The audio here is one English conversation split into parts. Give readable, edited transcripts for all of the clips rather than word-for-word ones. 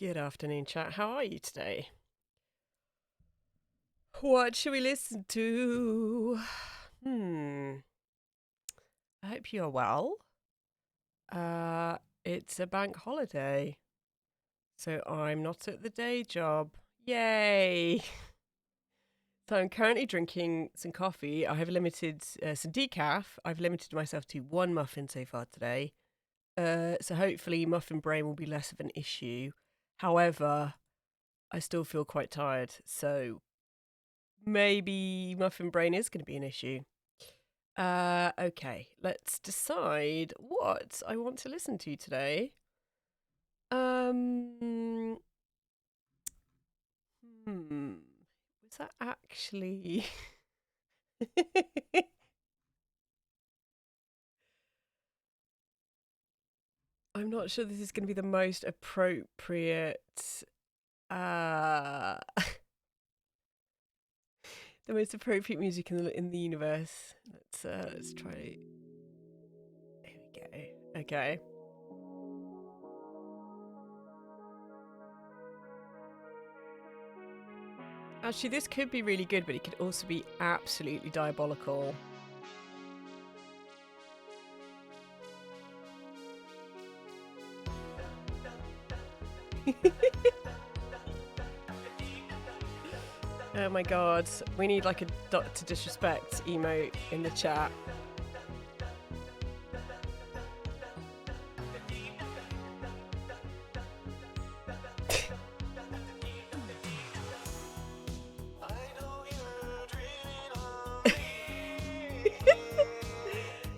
Good afternoon, chat. How are you today? What should we listen to? I hope you're well. It's a bank holiday, so I'm not at the day job. Yay! So I'm currently drinking some coffee. I have limited some decaf. I've limited myself to one muffin so far today. So hopefully muffin brain will be less of an issue. However, I still feel quite tired, so maybe muffin brain is going to be an issue. Okay, let's decide what I want to listen to today. Was that actually? I'm not sure this is going to be the most appropriate. Uh, the most appropriate music in the universe. Let's try. Here we go. Okay. Actually, this could be really good, but it could also be absolutely diabolical. Oh my god, we need like a Dr. Disrespect emote in the chat.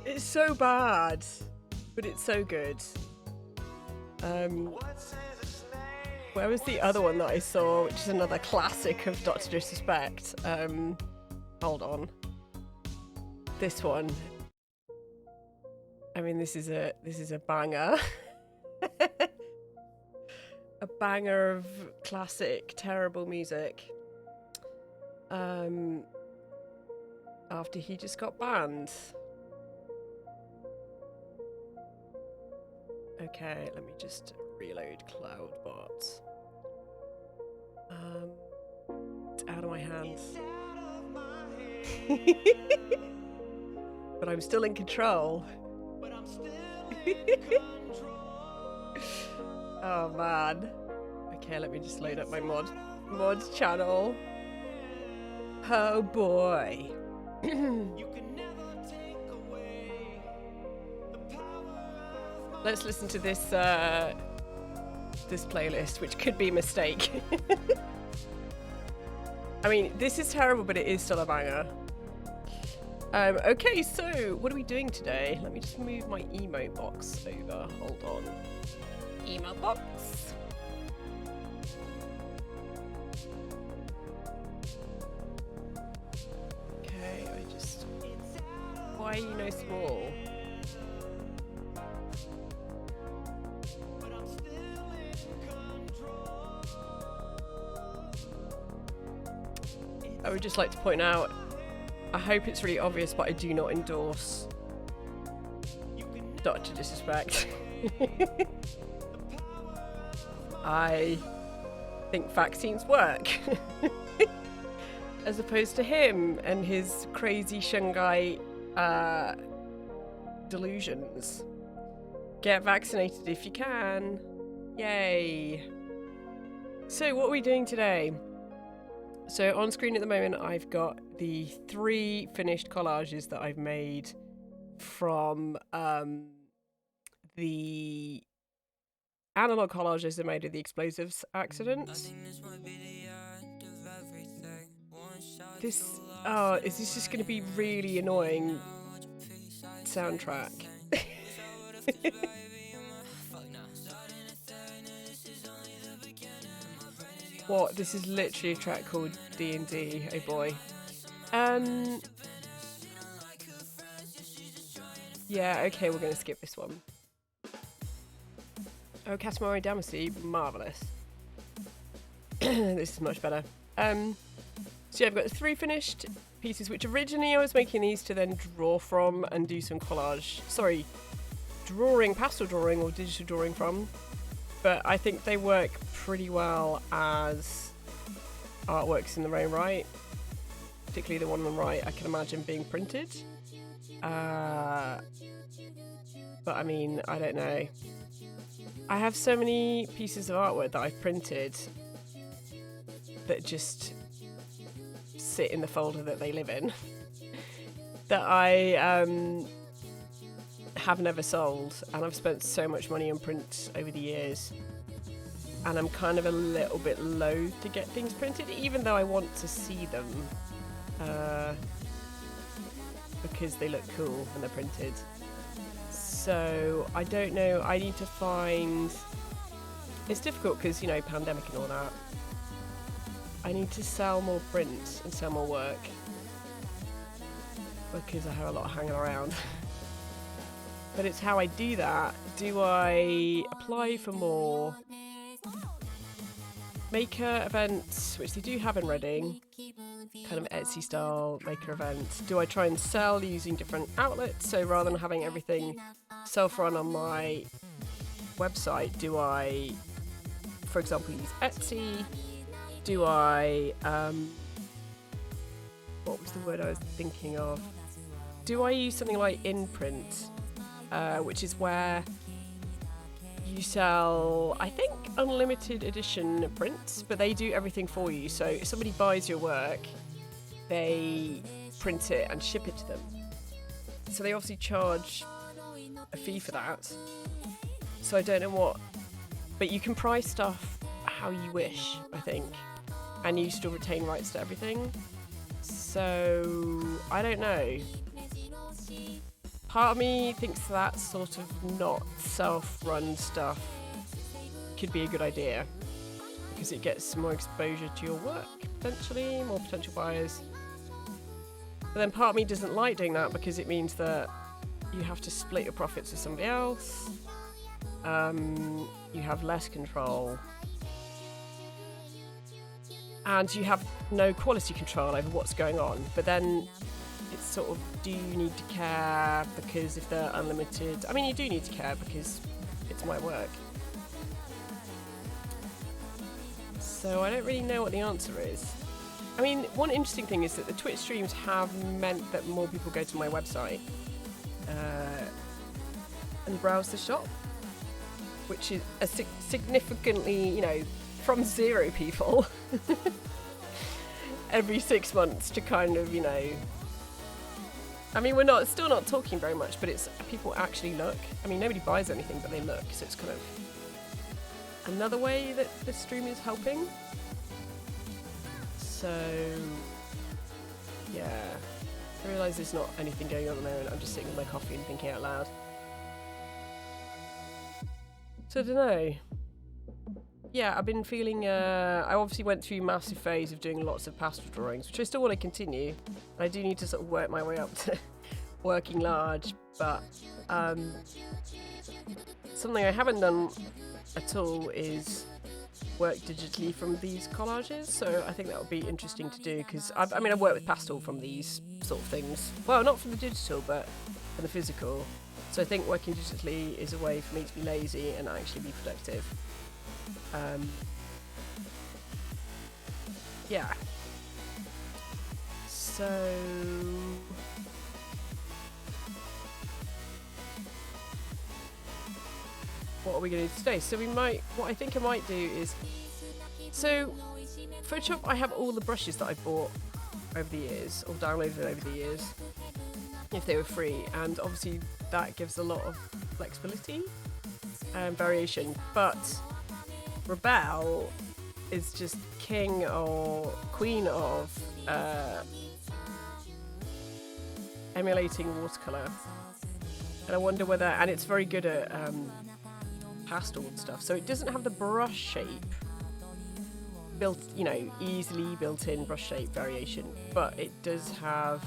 It's so bad, but it's so good. Where was the other one that I saw, which is another classic of Dr. Disrespect? Hold on. This one. I mean, this is a banger. A banger of classic, terrible music. After he just got banned. Okay, let me just reload CloudBot. It's out of my hands. But I'm still in control. Oh man. Okay, let me just load up my mods channel. Oh boy. Let's listen to this this playlist, which could be a mistake. I mean, this is terrible, but it is still a banger. Okay, so what are we doing today? Let me just move my emote box over. Hold on. Emote box. Okay, why are you no small? I would just like to point out, I hope it's really obvious, but I do not endorse Dr. Disrespect. I think vaccines work. As opposed to him and his crazy Shungai delusions. Get vaccinated if you can. Yay. So what are we doing today? So on screen at the moment, I've got the 3 finished collages that I've made from the analog collages I made of the explosives accident. Is this just going to be really annoying soundtrack? What? This is literally a track called D&D. Oh boy. Yeah, okay, we're going to skip this one. Oh, Katamari Damacy, marvellous. This is much better. So yeah, I've got 3 finished pieces, which originally I was making these to then draw from and do some collage. Sorry, pastel drawing or digital drawing from. but I think they work pretty well as artworks in their own right. Particularly the one on the right, I can imagine being printed. But I mean, I don't know. I have so many pieces of artwork that I've printed that just sit in the folder that they live in that I have never sold, and I've spent so much money on print over the years, and I'm kind of a little bit loath to get things printed, even though I want to see them because they look cool when they're printed. So I don't know, I need to find, it's difficult because, you know, pandemic and all that. I need to sell more print and sell more work because I have a lot hanging around. But it's how I do that. Do I apply for more maker events, which they do have in Reading, kind of Etsy style maker events? Do I try and sell using different outlets? So rather than having everything self-run on my website, do I, for example, use Etsy? Do I, what was the word I was thinking of? Do I use something like InPrint, which is where you sell, I think, unlimited edition prints, but they do everything for you. So if somebody buys your work, they print it and ship it to them. So they obviously charge a fee for that. So I don't know what, but you can price stuff how you wish, I think, and you still retain rights to everything. So I don't know. Part of me thinks that sort of not self-run stuff could be a good idea because it gets more exposure to your work, potentially, more potential buyers. But then part of me doesn't like doing that because it means that you have to split your profits with somebody else. You have less control. And you have no quality control over what's going on. But then it's sort of, do you need to care because if they're unlimited? I mean, you do need to care because it's my work. So I don't really know what the answer is. I mean, one interesting thing is that the Twitch streams have meant that more people go to my website and browse the shop, which is a significantly, you know, from 0 people every 6 months to kind of, you know, I mean, we're still not talking very much, but it's people actually look. I mean, nobody buys anything, but they look, so it's kind of another way that the stream is helping. So yeah, I realise there's not anything going on at the moment. I'm just sitting with my coffee and thinking out loud. So I don't know. Yeah, I've been feeling, I obviously went through a massive phase of doing lots of pastel drawings, which I still want to continue. I do need to sort of work my way up to working large, but something I haven't done at all is work digitally from these collages, so I think that would be interesting to do, because I've worked with pastel from these sort of things. Well, not from the digital, but from the physical. So I think working digitally is a way for me to be lazy and actually be productive. Yeah. So what are we going to do today? So what I think I might do is, so Photoshop, I have all the brushes that I bought over the years, or downloaded over the years, if they were free, and obviously that gives a lot of flexibility and variation, but Rebelle is just king or queen of emulating watercolour, and I wonder whether, and it's very good at pastel and stuff, so it doesn't have the brush shape built, you know, easily built-in brush shape variation, but it does have,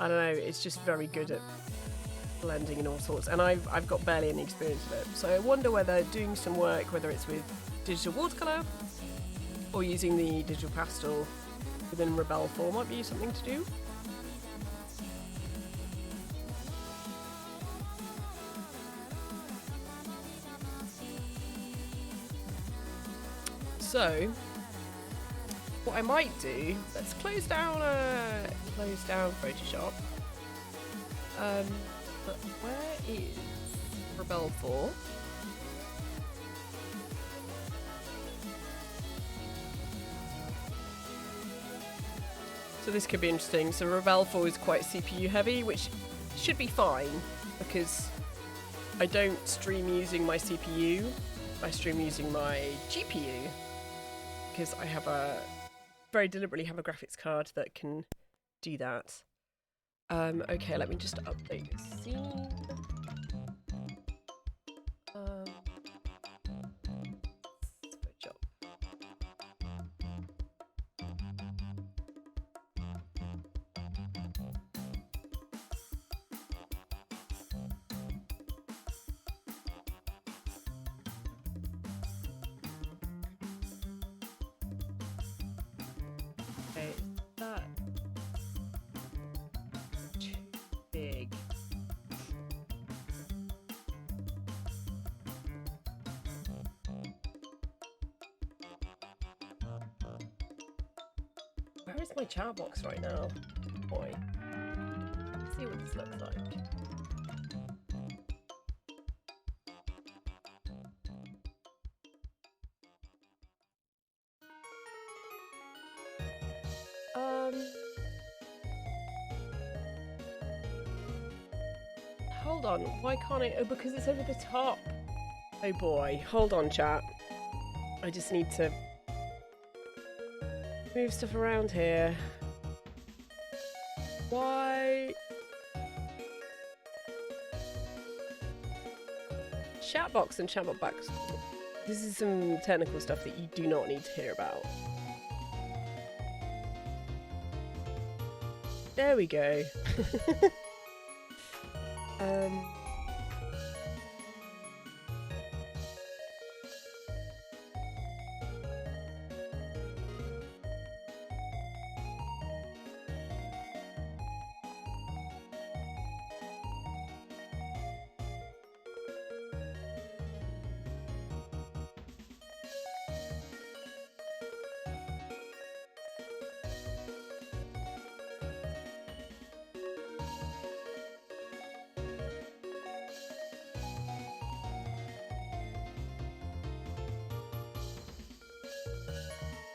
I don't know, it's just very good at blending in all sorts, and I've got barely any experience with it, so I wonder whether doing some work, whether it's with digital watercolour or using the digital pastel within Rebelle 4 might be something to do. So what I might do, let's close down Photoshop. But where is Rebel 4? So this could be interesting. So Rebel 4 is quite CPU heavy, which should be fine because I don't stream using my CPU. I stream using my GPU because I have very deliberately have a graphics card that can do that. Okay, let me just update the scene. Photoshop. Okay, is that too big? Where is my chat box right now? Boy. Let's see what this looks like. Hold on, why can't I? Oh, because it's over the top. Oh boy, hold on, chat. I just need to move stuff around here. Why? Chatbox and chatbot backs. This is some technical stuff that you do not need to hear about. There we go.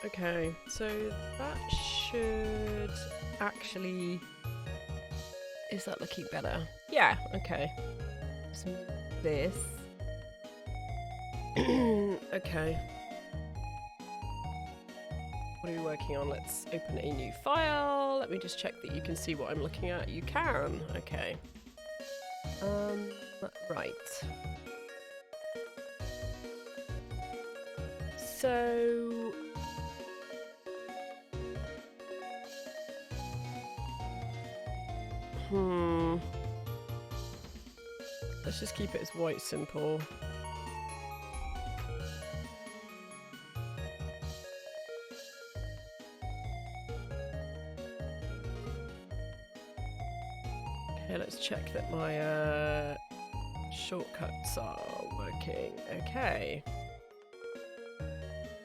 Okay, so that should actually... Is that looking better? Yeah, okay. So this. Okay. What are we working on? Let's open a new file. Let me just check that you can see what I'm looking at. You can. Okay. Right. So... Let's just keep it as white simple. Okay, let's check that my shortcuts are working. Okay.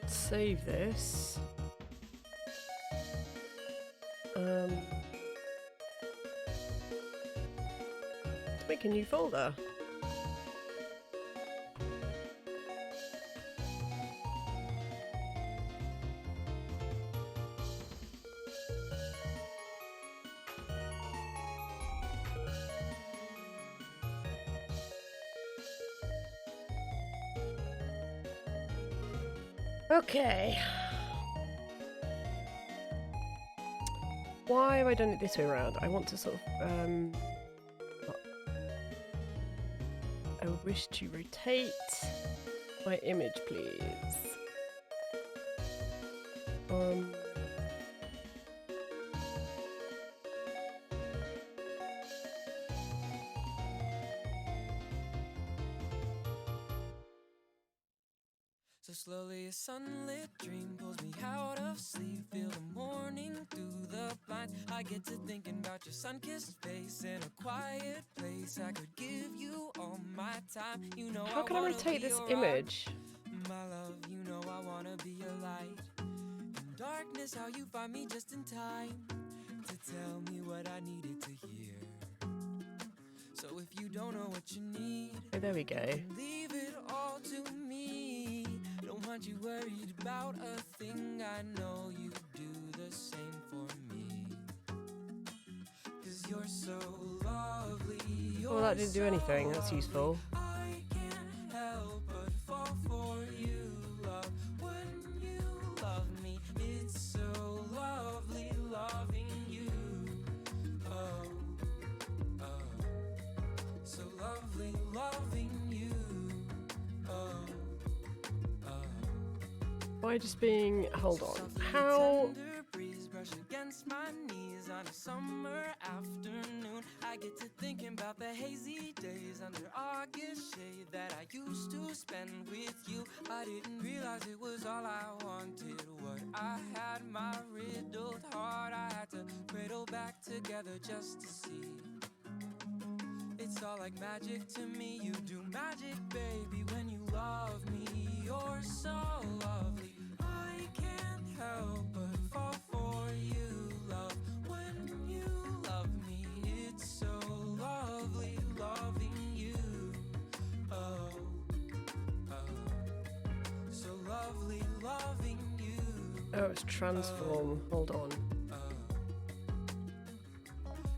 Save this. Let's make a new folder. Okay. Why have I done it this way around? I want to sort of, I wish to rotate my image, please. So slowly a sunlit dream pulls me out of sleep. Feel the morning through the blinds. I get to thinking about your sun-kissed face in a quiet place. I could give you all my time. You know How can I rotate this image? My love, you know I wanna wanna be a light. In darkness, how you find me just in time to tell me what I needed to hear. So if you don't know what you need, Oh, there we go. leave it all to me. Don't want you worried about a thing. I know you do the same for me. 'Cause you're so lovely. Well, that didn't do anything. That's useful. I can't help but fall for you, love. When you love me, it's so lovely loving you. Oh, oh, so lovely loving you. Oh, oh. By just being, hold on, how? Tender breeze brush against my knees on a summer afternoon. I get to thinking about the hazy days under August shade that I used to spend with you. I didn't realize it was all I wanted. What I had, my riddled heart, I had to cradle back together just to see. It's all like magic to me. You do magic, baby, when you love me. You're so lovely. I can't help but fall for you, love. When you love me, it's so lovely loving you. Oh, oh, so lovely loving you. Oh, it's transform. Hold on.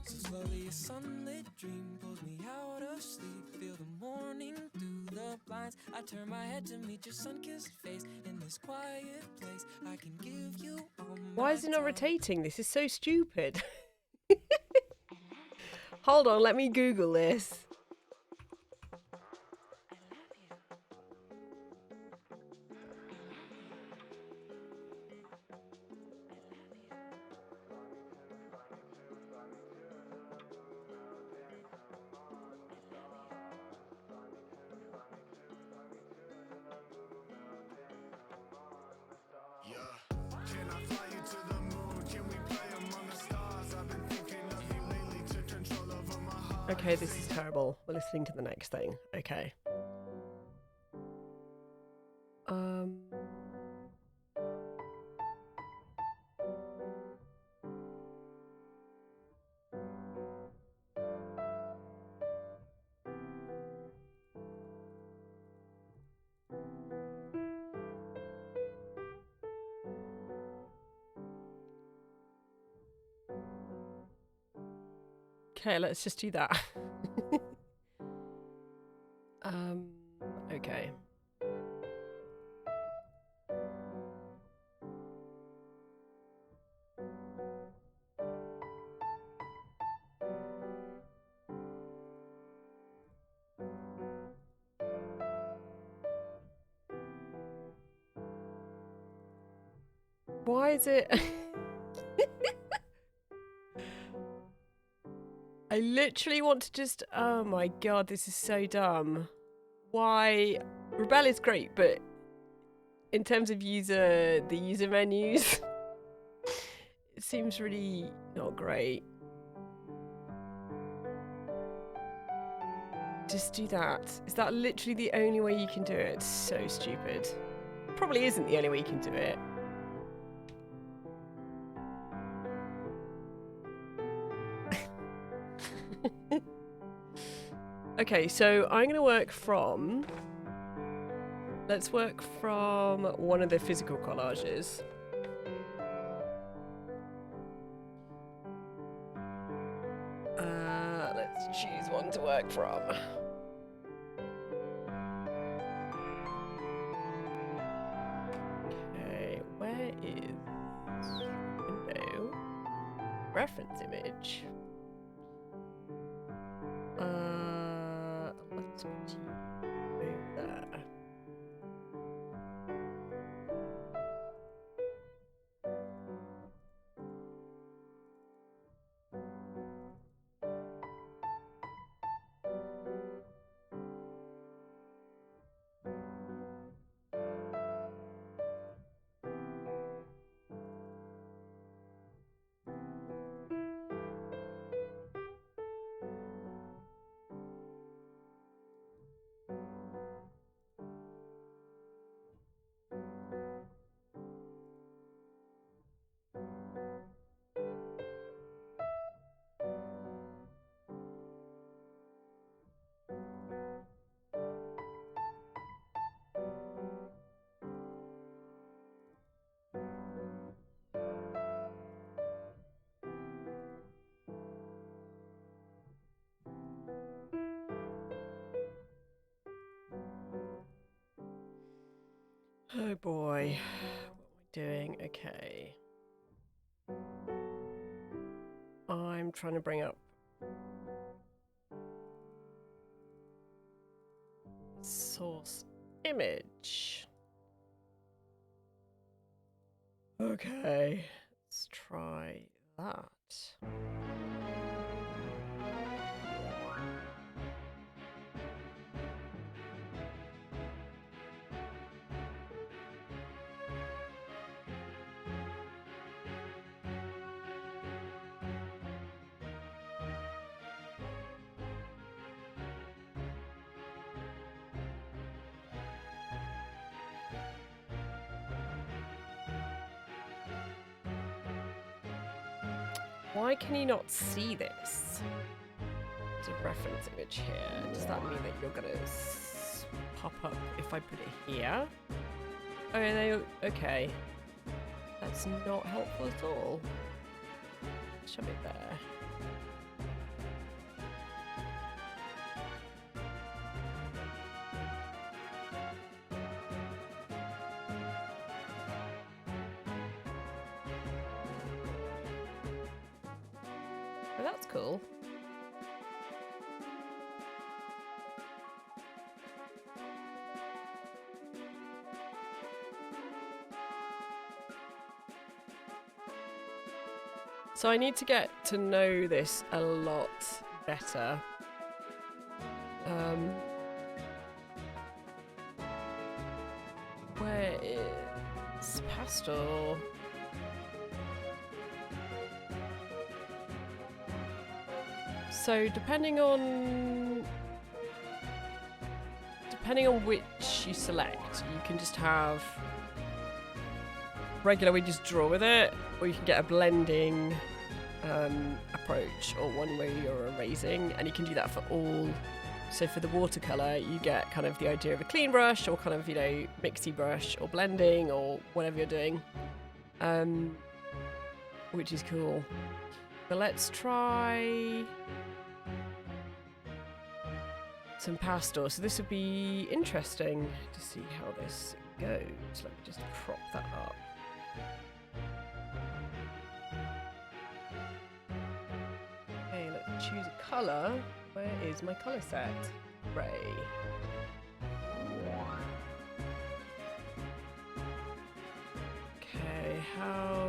So slowly a sunlit dream pulls me out of sleep. Feel the morning through the blinds. I turn my head to meet your sun-kissed face. In this quiet place, I can give you all my Why is it not time. rotating? This is so stupid. Hold on, let me Google this. Can I fly you to the moon? Can we play among the stars? I've been thinking of you lately. Took control over my heart. Okay, this is terrible. We're listening to the next thing. Okay. Okay, let's just do that. Okay. Why is it? I literally want to just. Oh my god, this is so dumb. Why? Rebel is great, but in terms of the user menus, it seems really not great. Just do that. Is that literally the only way you can do it? It's so stupid. Probably isn't the only way you can do it. Okay, so I'm going to work from... Let's work from one of the physical collages. Let's choose one to work from. Okay, where is window? Reference image. Let's put you over there. Oh boy. What are we doing? Okay. I'm trying to bring up source image. Okay, let's try that. Why can you not see this? There's a reference image here. Does that mean that you're gonna pop up if I put it here? Oh, they okay. That's not helpful at all. Shove it there. Oh, that's cool. So I need to get to know this a lot better. Where is Pastor? So depending on which you select, you can just have regular, we just draw with it, or you can get a blending approach, or one where you're erasing, and you can do that for all. So for the watercolor, you get kind of the idea of a clean brush, or kind of, you know, mixy brush, or blending, or whatever you're doing, which is cool. But let's try some pastel. So this would be interesting to see how this goes. Let me just prop that up. Okay, let's choose a colour. Where is my colour set? Gray. Okay, how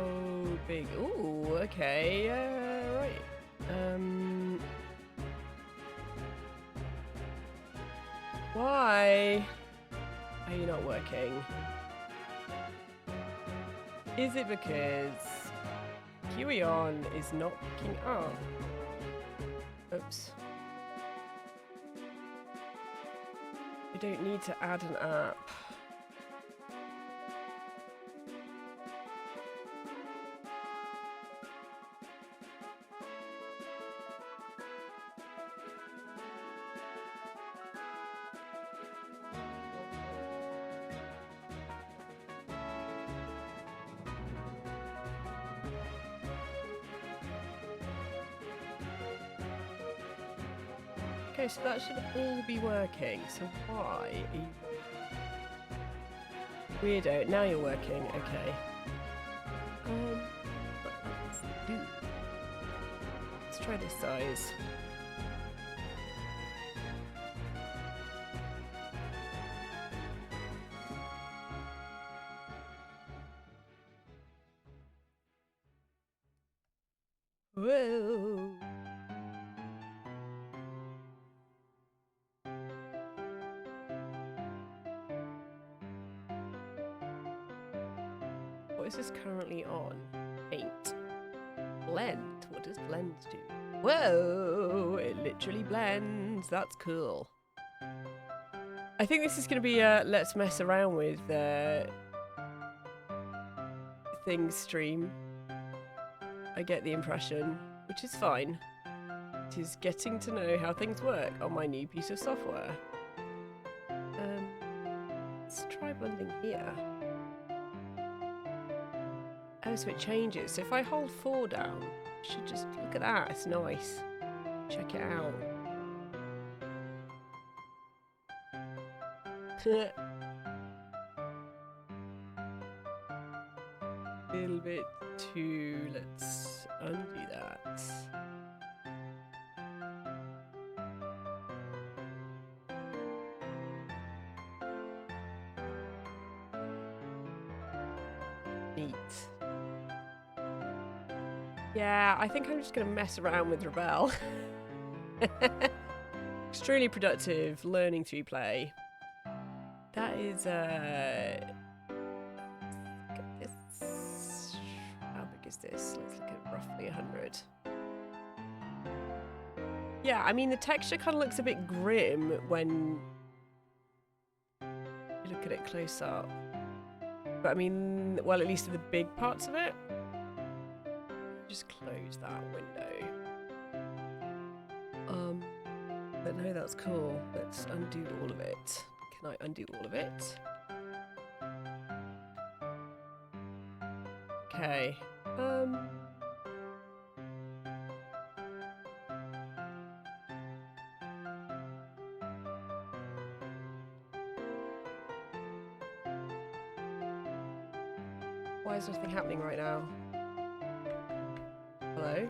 big? Ooh, okay, right. Why are you not working? Is it because Huion is not picking up? Oops. We don't need to add an app. Okay, so that should all be working. So why are you... Weirdo, now you're working, okay. Let's do... Let's try this size. Whoa! What is this currently on? Paint. Blend. What does blend do? Whoa! It literally blends. That's cool. I think this is going to be a let's mess around with things stream. I get the impression, which is fine. It is getting to know how things work on my new piece of software. Let's try blending here. Oh, so it changes. So if I hold 4 down, I should just look at that. It's nice. Check it out. little bit too... Let's undo that. Neat. Yeah, I think I'm just going to mess around with Rebel. Extremely productive, learning to play. That is, look at this. How big is this? Let's look at roughly 100. Yeah, I mean, the texture kind of looks a bit grim when you look at it close up. But I mean, well, at least in the big parts of it. Just close that window. But no, that's cool. Let's undo all of it. Can I undo all of it? Okay. Why is nothing happening right now? Hello?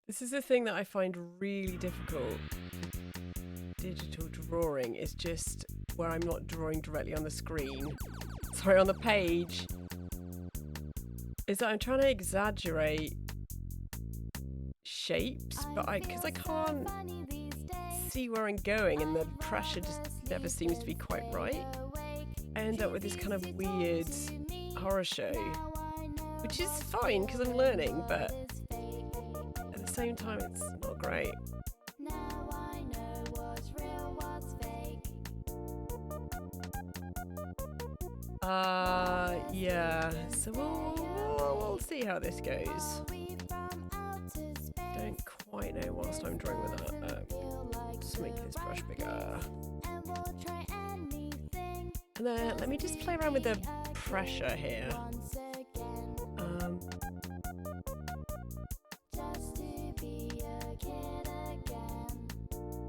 This is the thing that I find really difficult. Digital drawing is just where I'm not drawing directly on the screen. Sorry, on the page. Is that I'm trying to exaggerate shapes, but because I can't see where I'm going and the pressure just never seems to be quite right. I end up with this kind of weird horror show, which is fine because I'm learning, but at the same time it's not great. Yeah, so we'll see how this goes. Don't quite know whilst I'm drawing with that. Just make this brush bigger. And then let me just play around with the pressure here.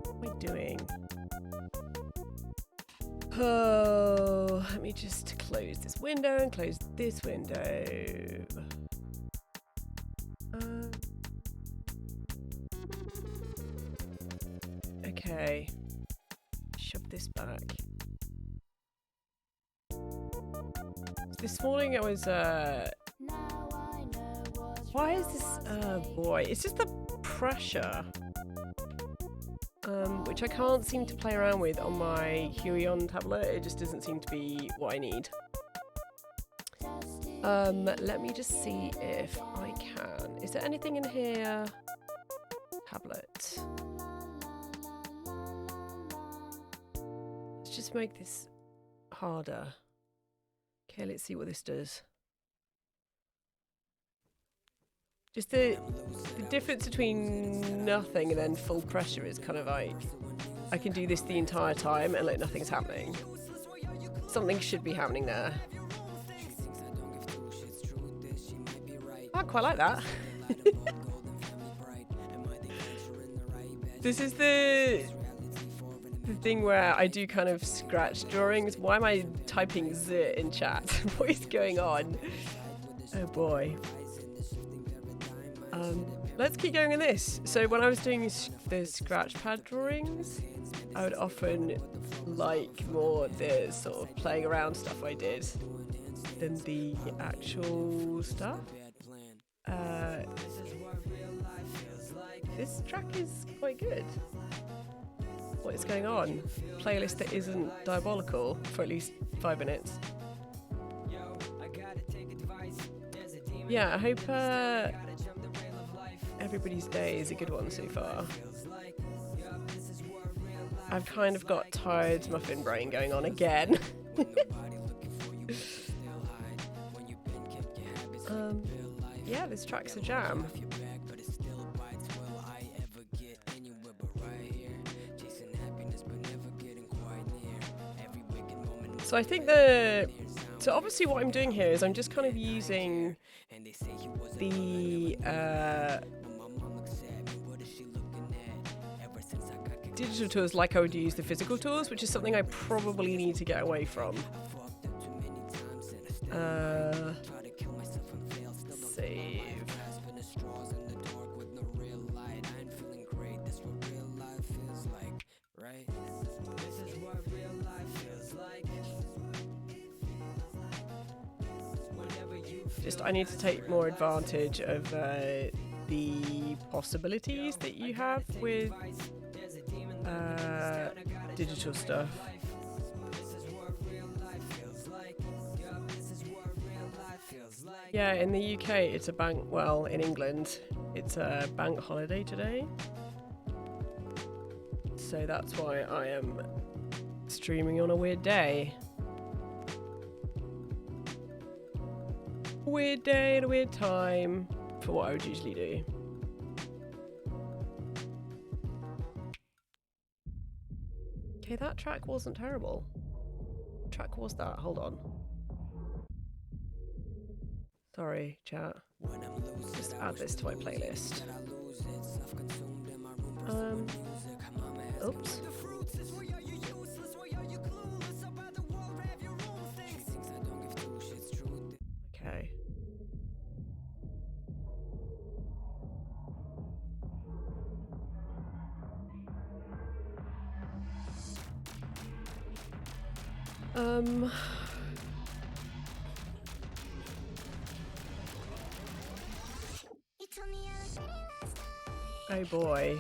What am I doing? Oh, let me just close this window and close this window. Okay, shove this back. This morning I was, why is this, boy, it's just the pressure. Which I can't seem to play around with on my Huion tablet. It just doesn't seem to be what I need. Let me just see if I can. Is there anything in here? Tablet. Let's just make this harder. Okay, let's see what this does. Just the difference between nothing and then full pressure is kind of like, I can do this the entire time and like nothing's happening. Something should be happening there. I quite like that. This is the thing where I do kind of scratch drawings. Why am I typing Z in chat? What is going on? Oh boy. Let's keep going on this. So when I was doing the scratch pad drawings, I would often like more the sort of playing around stuff I did than the actual stuff. This track is quite good. What is going on? Playlist that isn't diabolical for at least 5 minutes. Yeah, I hope everybody's day is a good one so far. I've kind of got tired muffin brain going on again. Yeah, this track's a jam. So I think so obviously what I'm doing here is I'm just kind of using the digital tools like I would use the physical tools, which is something I probably need to get away from. Save. I need to take more advantage of the possibilities that you have with digital stuff. Yeah, in the UK it's a bank, well, in England it's a bank holiday today. So that's why I am streaming on a weird day. Weird day and a weird time for what I would usually do. Okay, that track wasn't terrible. What track was that? Hold on. Sorry, chat. Just add this to my playlist. Oops. Okay. Oh boy.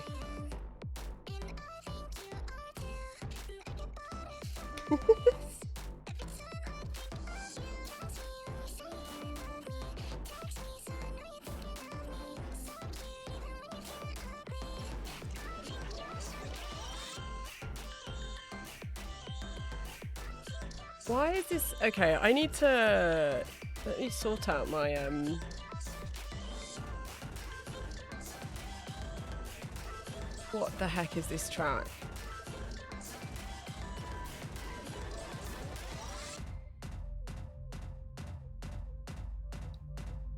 Why is this? Okay, I need to let me sort out my what the heck is this track?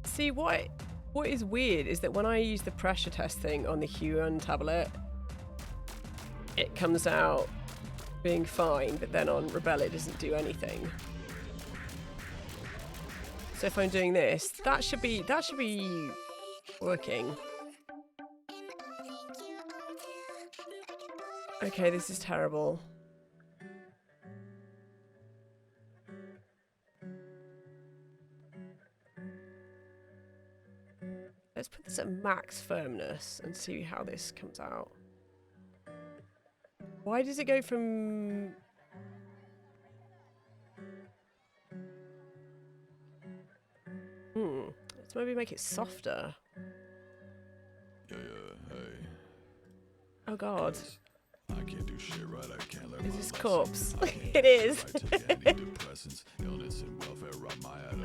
See, what is weird is that when I use the pressure test thing on the Huion tablet, it comes out being fine, but then on Rebel it doesn't do anything. So if I'm doing this, that should be working. Okay, this is terrible. Let's put this at max firmness and see how this comes out. Why does it go from... Let's maybe make it softer. Yeah, hey. Oh god. I can't do shit right, I can't learn. Is this corpse? It is.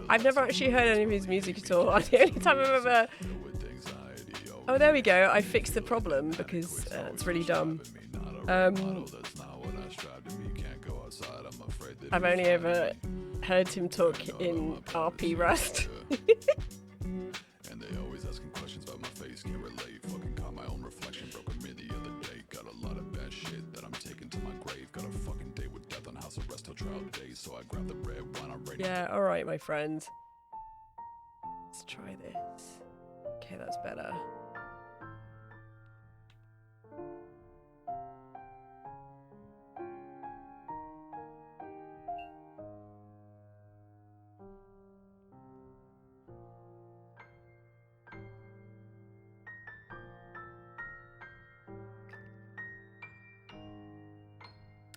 I've never actually heard any of his music at all. The only time I've ever... Oh, there we go. I fixed the problem because it's really dumb. I've only ever heard him talk in RP Rust. And they always asking questions about my face, can't relate. Fucking caught my own reflection, broke a mirror the other day. Got a lot of bad shit that I'm taking to my grave. Got a fucking day with death on house arrest till trial days. So I grabbed the red wine, I'm ready. Yeah, alright, my friend. Let's try this. Okay, that's better.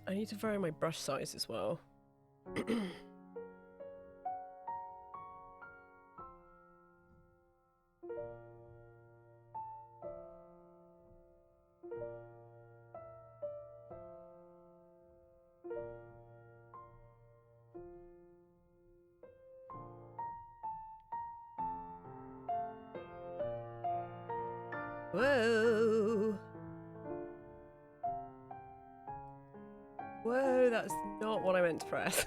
I need to vary my brush size as well. Whoa. Whoa, that's not what I meant to press.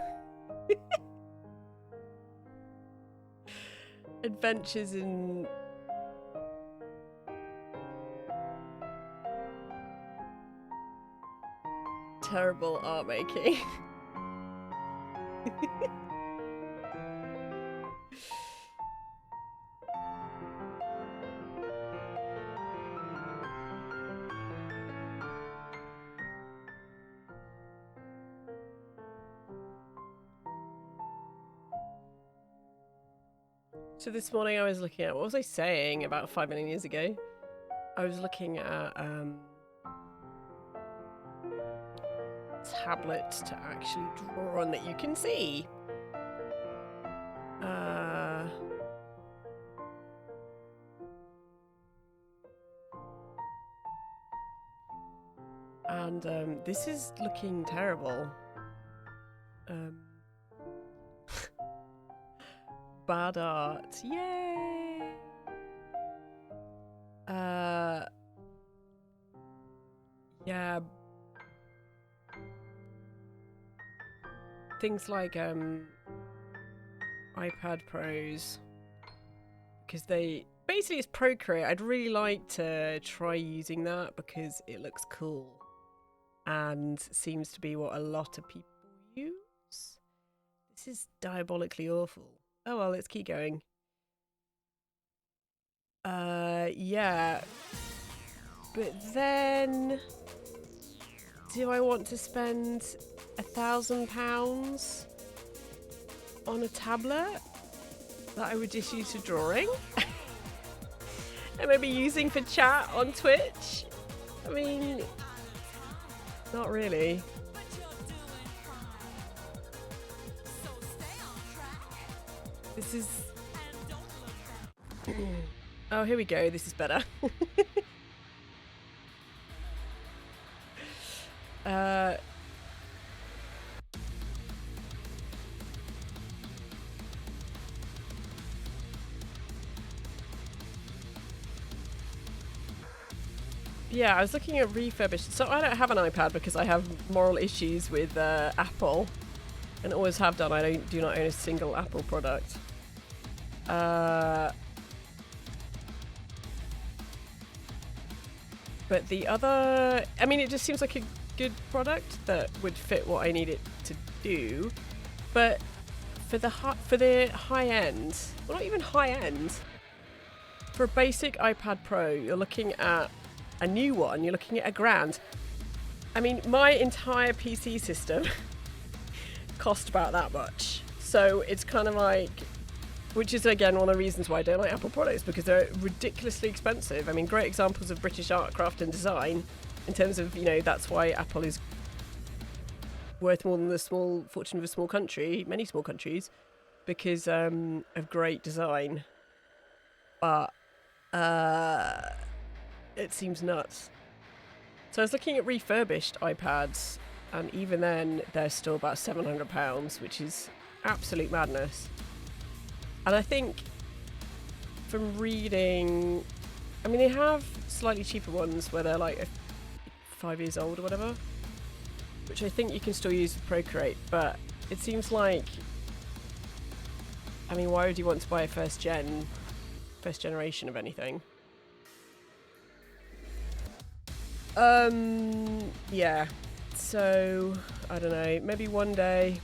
Adventures in... terrible art making. So this morning I was looking at, what was I saying about 5 million years ago? I was looking at tablet to actually draw on that you can see. And this is looking terrible. Bad art. Yay! Yeah. Things like iPad Pros, because they basically it's Procreate. I'd really like to try using that because it looks cool and seems to be what a lot of people use. This is diabolically awful. Oh well, let's keep going. Yeah. But then, do I want to spend £1,000 on a tablet that I would just use for drawing? And maybe using for chat on Twitch? I mean, not really. This is... Oh, here we go. This is better. Yeah, I was looking at refurbished. So I don't have an iPad because I have moral issues with Apple, and always have done. I do not own a single Apple product. But the other, I mean, it just seems like a good product that would fit what I need it to do. But for the high end, well, not even high end. For a basic iPad Pro, you're looking at a new one. You're looking at £1,000. I mean, my entire PC system cost about that much. So it's kind of like, which is again one of the reasons why I don't like Apple products, because they're ridiculously expensive. I mean, great examples of British art, craft and design in terms of, you know, that's why Apple is worth more than the small fortune of a small country, many small countries, because of great design. But it seems nuts. So I was looking at refurbished iPads, and even then they're still about £700, which is absolute madness. And I think from reading, I mean, they have slightly cheaper ones where they're like 5 years old or whatever, which I think you can still use with Procreate, but it seems like, I mean, why would you want to buy a first generation of anything? Yeah, so I don't know, maybe one day.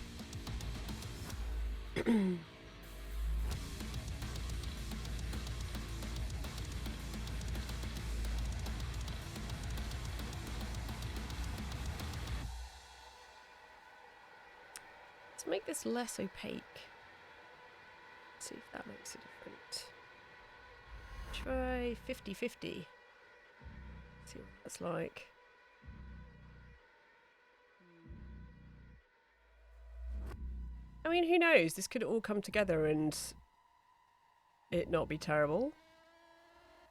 Let's make this less opaque. Let's see if that makes a difference. Try 50-50. See what that's like. I mean, who knows? This could all come together and it not be terrible.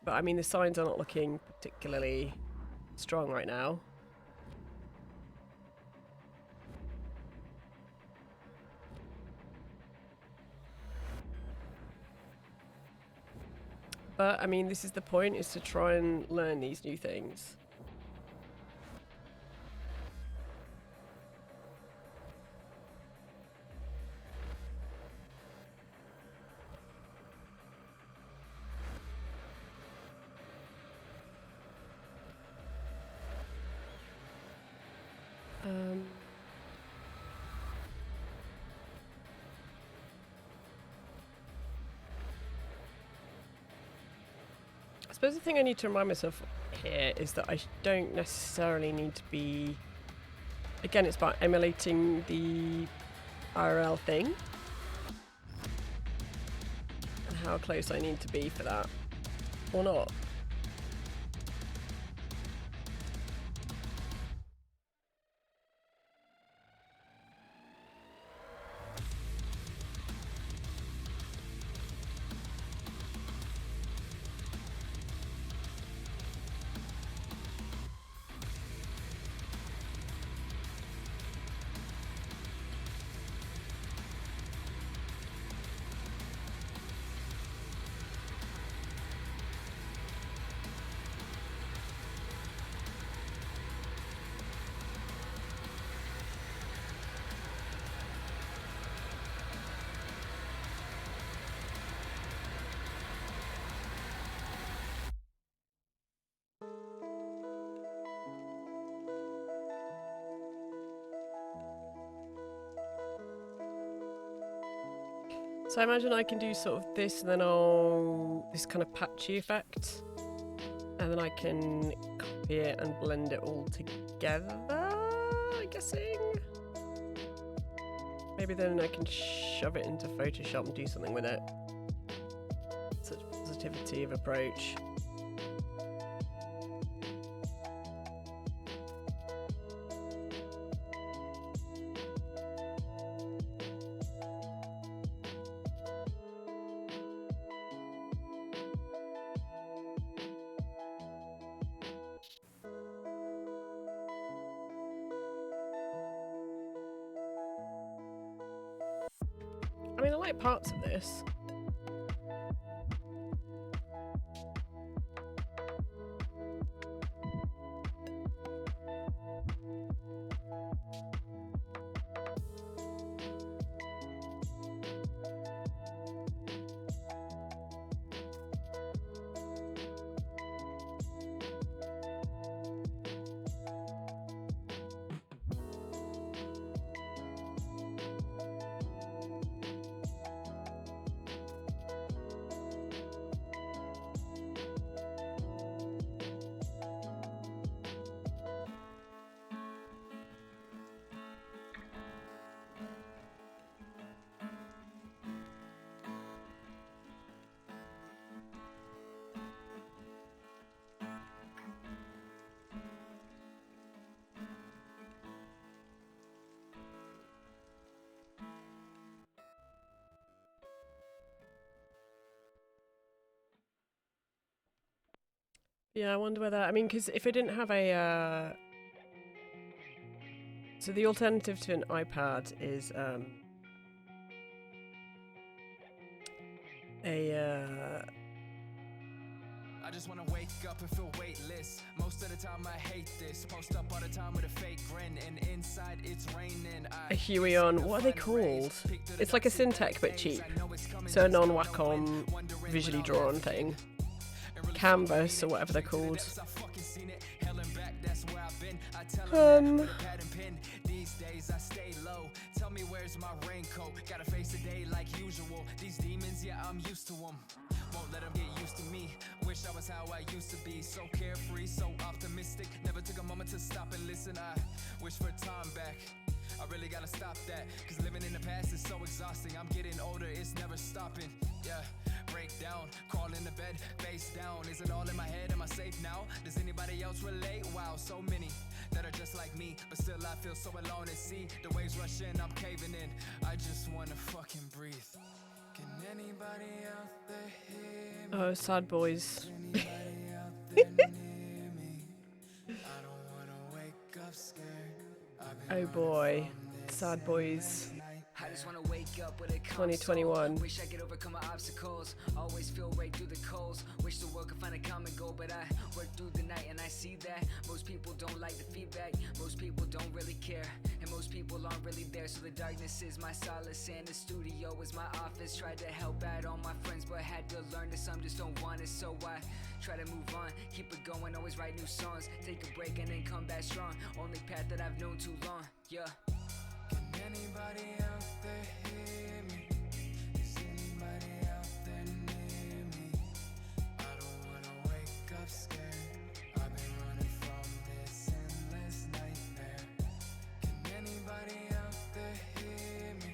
But I mean, the signs are not looking particularly strong right now. But I mean, this is the point, is to try and learn these new things. I suppose the thing I need to remind myself here is that I don't necessarily need to be... Again, it's about emulating the IRL thing. And how close I need to be for that. Or not. So I imagine I can do sort of this and then this kind of patchy effect. And then I can copy it and blend it all together, I'm guessing. Maybe then I can shove it into Photoshop and do something with it. Such positivity of approach. I mean, I like parts of this. Yeah, I wonder whether... I mean, because if I didn't have a... So the alternative to an iPad is I just wanna wake up and feel weightless. Most of the time I hate this. Post up all the time with a fake grin, and inside it's raining. a Huion. What are they called? It's like a Syntec but cheap. So a non-Wacom visually drawn thing. Canvas or whatever they're called. These days I stay low. Tell me where's my raincoat. Gotta face the day like usual. These demons, yeah, I'm used to them. Won't let them get used to me. Wish I was how I used to be. So carefree, so optimistic. Never took a moment to stop and listen. I wish for time back. I really gotta stop that. Cause living in the past is so exhausting. I'm getting older, it's never stopping. Yeah. break down. Crawl into bed, face down. Is it all in my head? Am I safe now? Does anybody else relate? Wow, so many that are just like me, but still I feel so alone at sea. The waves rush in, I'm caving in. I just wanna fucking breathe. Can anybody out there hear me? Oh, sad boys. Anybody out there near me? I don't wanna wake up scared. I've been Oh boy, sad boys. I just wanna wake up with a calm 2021. soul. Wish I could overcome my obstacles. Always feel right through the coals. Wish the world could find a common goal, but I work through the night and I see that most people don't like the feedback. Most people don't really care, and most people aren't really there. So the darkness is my solace, and the studio is my office. Tried to help out all my friends, but had to learn that some just don't want it. So I try to move on, keep it going, always write new songs. Take a break and then come back strong. Only path that I've known too long. Yeah. Can anybody out there hear me? Is anybody out there near me? I don't wanna wake up scared. I've been running from this endless nightmare. Can anybody out there hear me?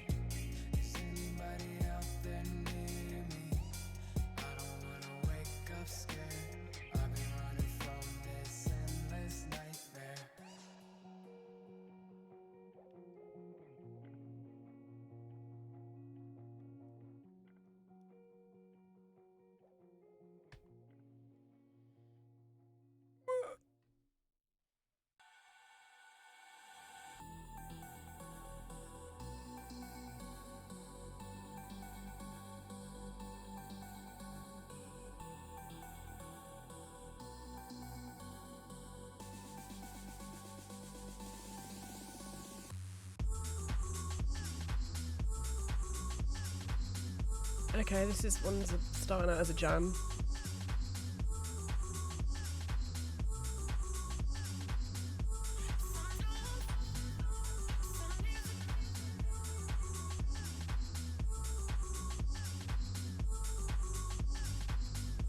Is anybody out there near me? I don't wanna wake up scared. I've been running from this endless nightmare. Okay, this is one's starting out as a jam.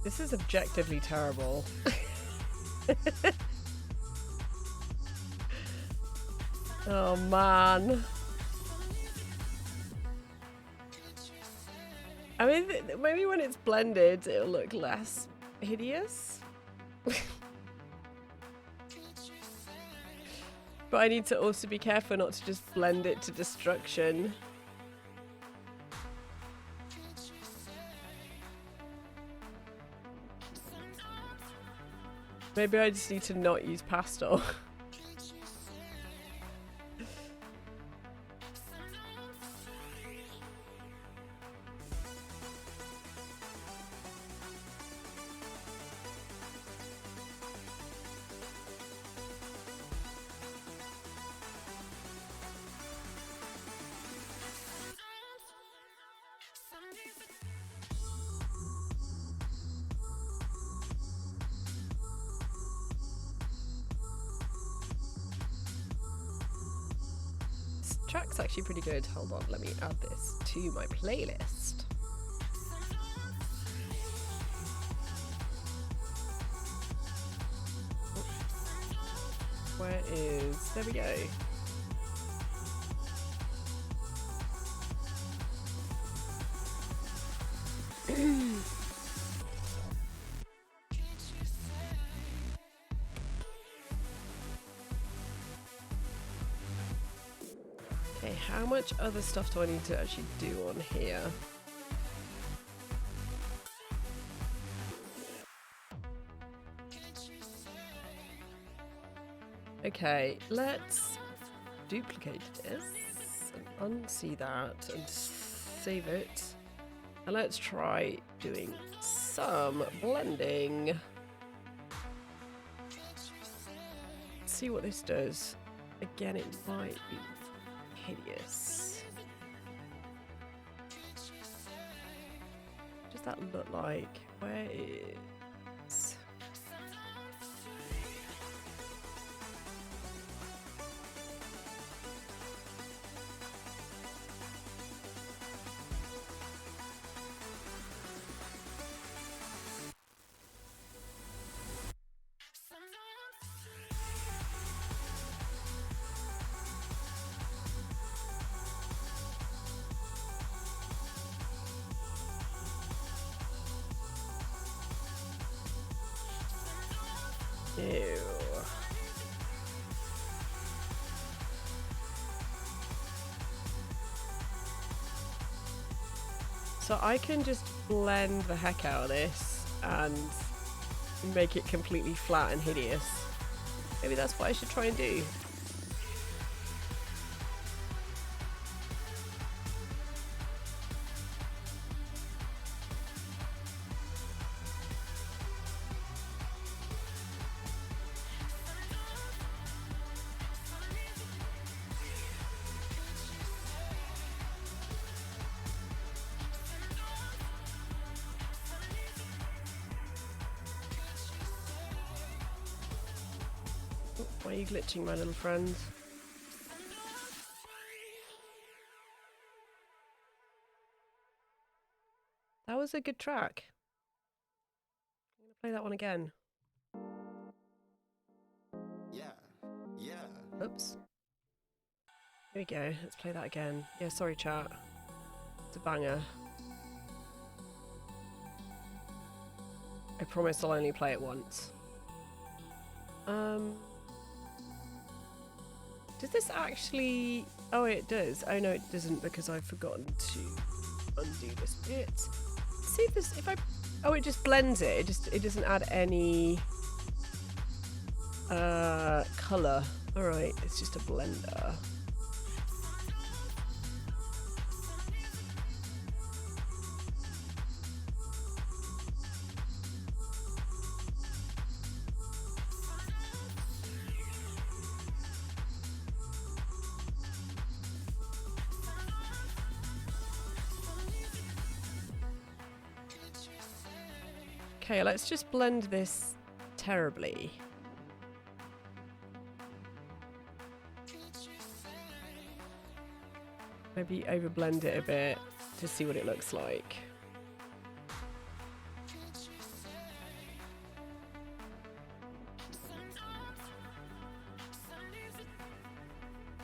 This is objectively terrible. Oh man. I mean, maybe when it's blended, it'll look less hideous. But I need to also be careful not to just blend it to destruction. Maybe I just need to not use pastel. This track's actually pretty good. Hold on, let me add this to my playlist. Where is... There we go. Okay, how much other stuff do I need to actually do on here? Okay, let's duplicate this and unsee that and save it. And let's try doing some blending. Let's see what this does. Again, it might be hideous. What does that look like? Where is... Ew. So I can just blend the heck out of this and make it completely flat and hideous. Maybe that's what I should try and do. Why are you glitching, my little friend? That was a good track. I'm gonna play that one again. Yeah. Oops. Here we go. Let's play that again. Yeah, sorry, chat. It's a banger. I promise I'll only play it once. Does this actually... Oh, it does. Oh, no, it doesn't because I've forgotten to undo this bit. See if this... If I... Oh, it just blends it. It doesn't add any... colour. Alright, it's just a blender. Okay, let's just blend this terribly. Maybe overblend it a bit to see what it looks like.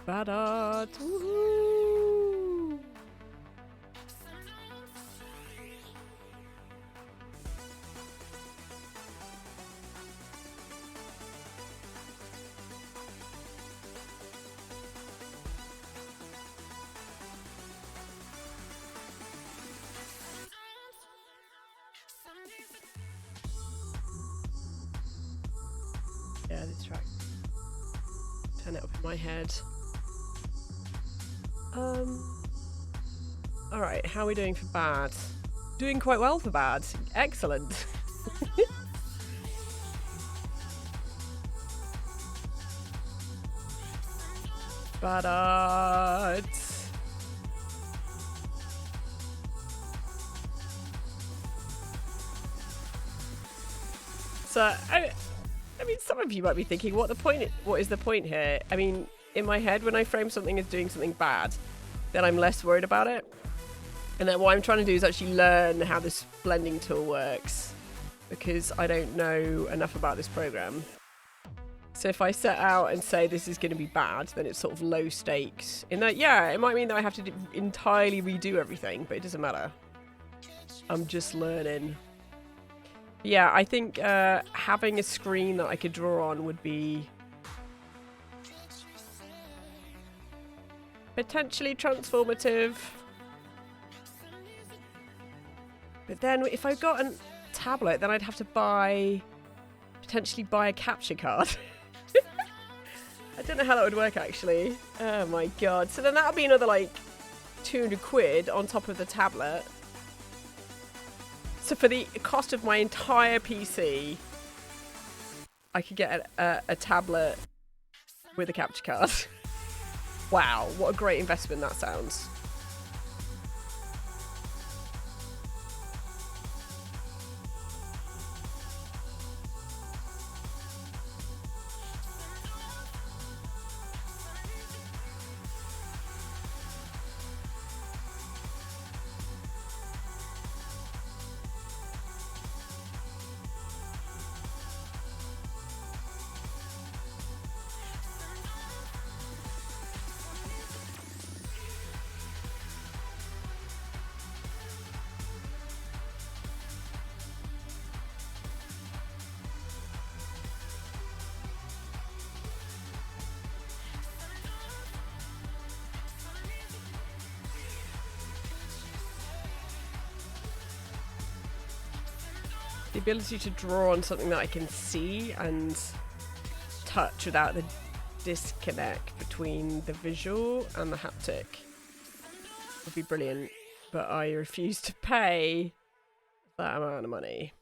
Bad art! Woohoo! Yeah, this track. Turn it up in my head. Alright, how are we doing for bad? Doing quite well for bad. Excellent. Bad art. So, I mean, some of you might be thinking, what is the point here? I mean, in my head, when I frame something as doing something bad, then I'm less worried about it. And then what I'm trying to do is actually learn how this blending tool works, because I don't know enough about this program. So if I set out and say this is going to be bad, then it's sort of low stakes. In that, yeah, it might mean that I have to entirely redo everything, but it doesn't matter. I'm just learning. Yeah, I think having a screen that I could draw on would be potentially transformative. But then if I got a tablet, then I'd have to potentially buy a capture card. I don't know how that would work, actually. Oh my god. So then that would be another, like, 200 quid on top of the tablet. So for the cost of my entire PC, I could get a tablet with a capture card. Wow, what a great investment that sounds. the ability to draw on something that I can see and touch without the disconnect between the visual and the haptic would be brilliant, but I refuse to pay that amount of money.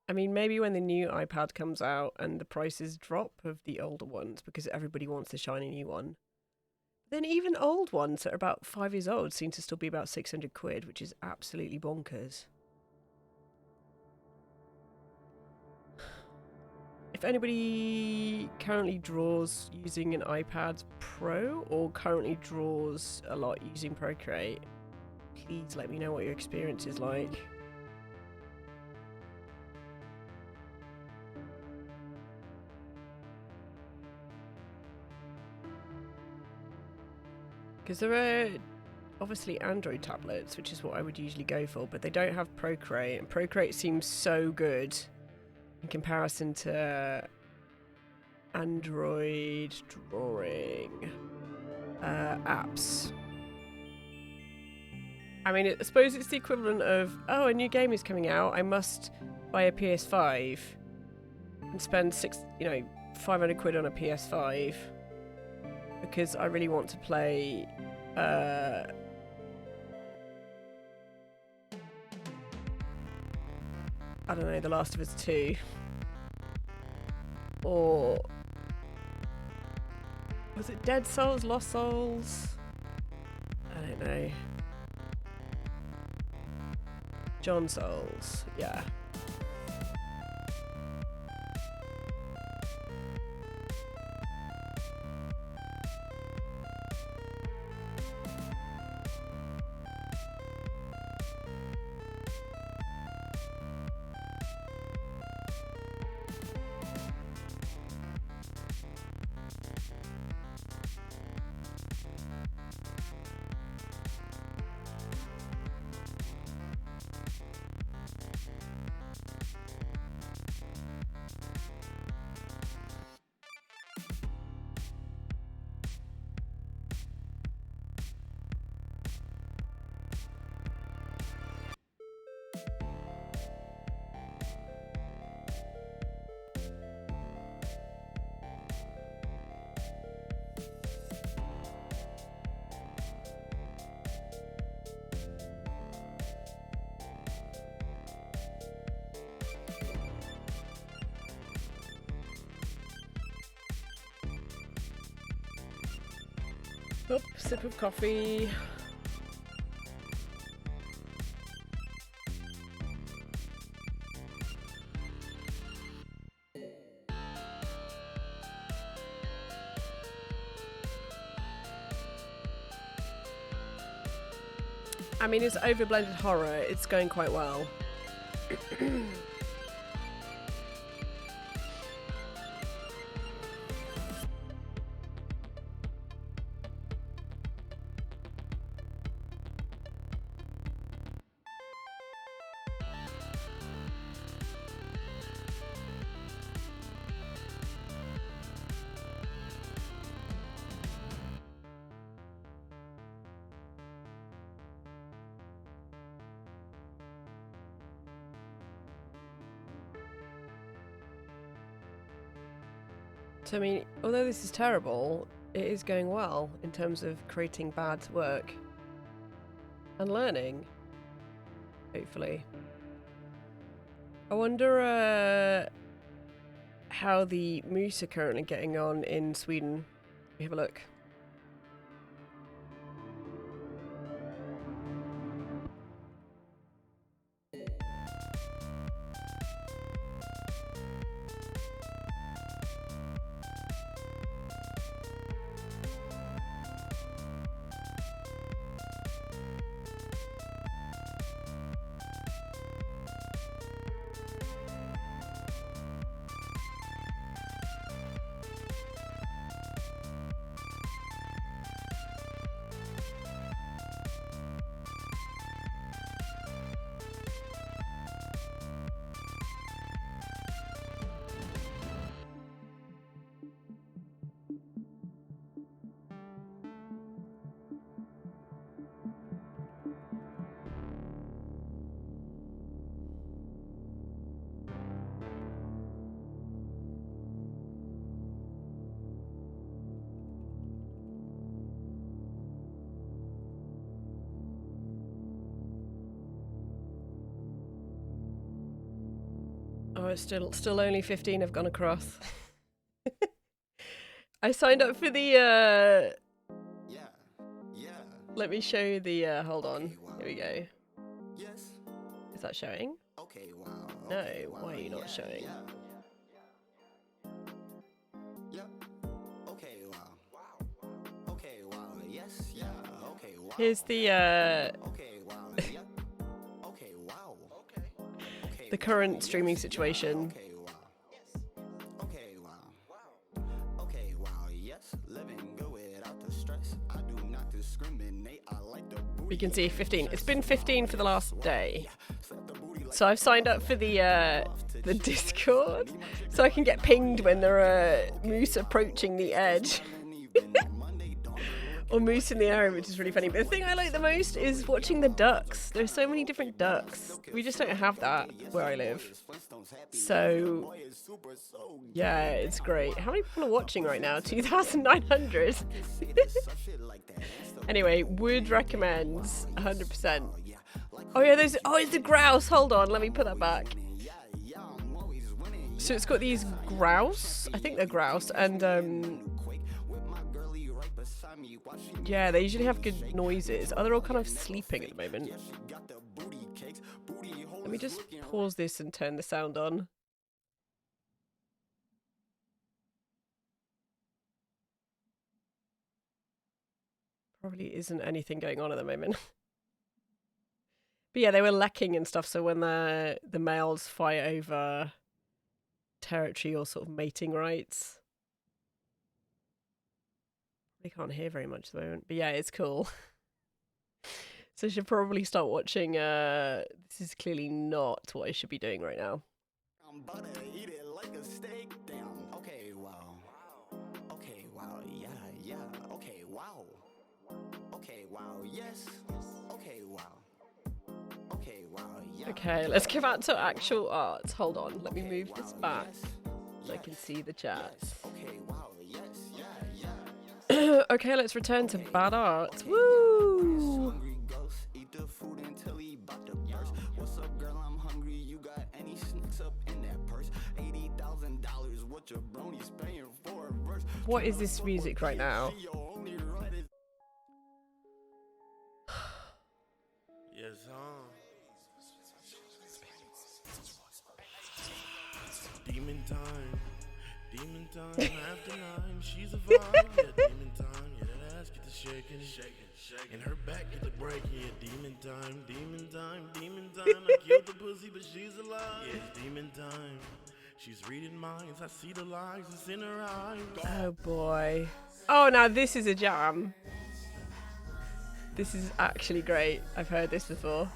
I mean, maybe when the new iPad comes out and the prices drop of the older ones because everybody wants the shiny new one. Then even old ones that are about 5 years old seem to still be about 600 quid, which is absolutely bonkers. If anybody currently draws using an iPad Pro or currently draws a lot using Procreate, please let me know what your experience is like. Because there are obviously Android tablets, which is what I would usually go for, but they don't have Procreate, and Procreate seems so good in comparison to Android drawing apps. I mean, I suppose it's the equivalent of, oh, a new game is coming out, I must buy a PS5 and spend 500 quid on a PS5 because I really want to play I don't know, The Last of Us 2 or was it Dead Souls, Lost Souls? I don't know. John Souls, yeah. Oh, sip of coffee. I mean, it's overblended horror. It's going quite well. So, I mean, although this is terrible, it is going well in terms of creating bad work and learning, hopefully. I wonder how the moose are currently getting on in Sweden. Let me have a look. it's still only 15 have gone across. I signed up for the let me show you the hold on. Here we go. Is that showing? No, why are you not showing? Here's the the current streaming situation. You can see 15. It's been 15 for the last day. So I've signed up for the Discord so I can get pinged when there are moose approaching the edge. Or moose in the area, which is really funny. But the thing I like the most is watching the ducks. There's so many different ducks. We just don't have that where I live. So, yeah, it's great. How many people are watching right now? 2,900. Anyway, would recommend 100%. Oh yeah, it's the grouse. Hold on, let me put that back. So it's got these grouse. I think they're grouse, and yeah, they usually have good noises. Oh, they're all kind of sleeping at the moment. Let me just pause this and turn the sound on. Probably isn't anything going on at the moment. But yeah, they were lacking and stuff, so when the males fight over territory or sort of mating rights. They can't hear very much at the moment, but yeah, it's cool. So I should probably start watching. This is clearly not what I should be doing right now. Okay, wow. Okay, wow. Yeah. Okay, wow. Okay, wow. Yes. Okay, wow. Okay, wow. Yeah. Okay, let's go back to actual art. Hold on, let me move this back so I can see the chat. Okay, wow. Yes. Okay, let's return to bad art. Woo! Hungry ghost, eat the food until he bout to burst. What's up, girl? I'm hungry. You got any snacks up in that purse? $80,000. What your brony's paying for a verse? What is this music right now? Yes, Demon time, after 9, she's a vibe. Yeah, demon time, yeah, that ass get to shaking. And her back get to breaking. Yeah, demon time. I killed the pussy, but she's alive. Yeah, it's demon time. She's reading minds, I see the lies that's in her eyes. Oh boy. Oh, now this is a jam. This is actually great. I've heard this before.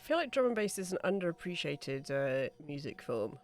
feel like drum and bass is an underappreciated music form.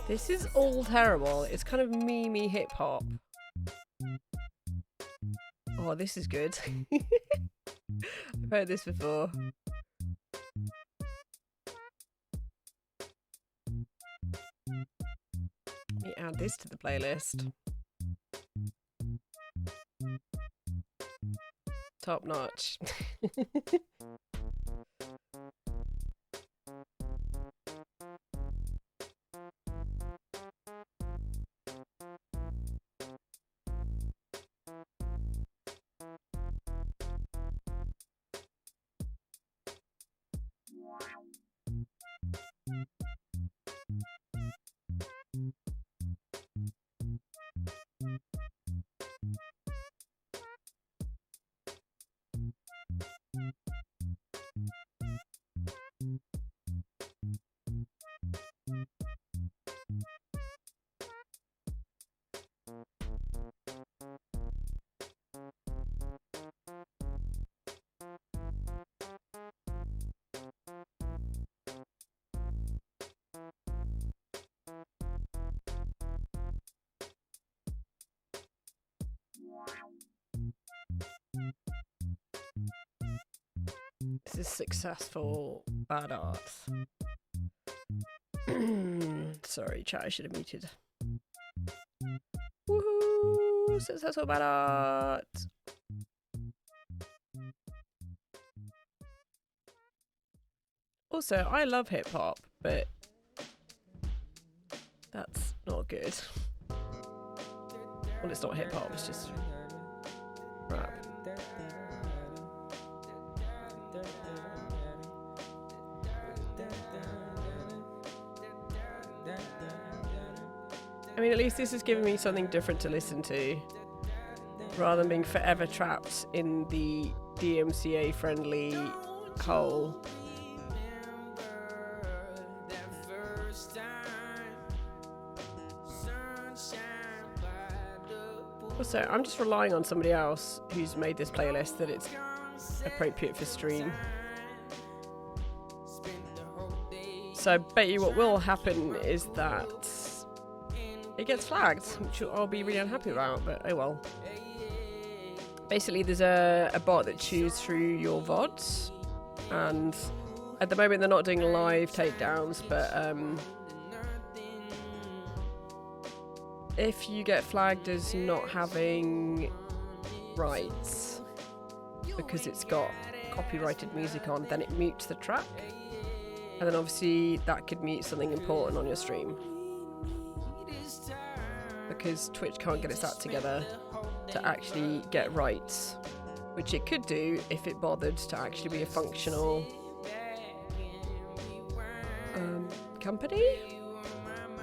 This is all terrible. It's kind of meme-y hip-hop. Oh, this is good. I've heard this before. Let me add this to the playlist. Top notch. This is successful bad arts. Sorry, chat, I should have muted. Woohoo! Successful bad art! Also, I love hip hop, but that's not good. Well, it's not hip hop, it's just rap. I mean, at least this is giving me something different to listen to, rather than being forever trapped in the DMCA-friendly hole. Also, I'm just relying on somebody else who's made this playlist that it's appropriate for stream. So I bet you what will happen is that it gets flagged, which I'll be really unhappy about, but oh well. Basically, there's a bot that chews through your VODs, and at the moment they're not doing live takedowns, but if you get flagged as not having rights because it's got copyrighted music on, then it mutes the track, and then obviously that could mute something important on your stream, because Twitch can't get its act together to actually get rights, which it could do if it bothered to actually be a functional company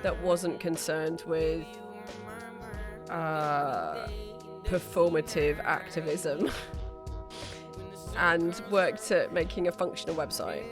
that wasn't concerned with performative activism and worked at making a functional website.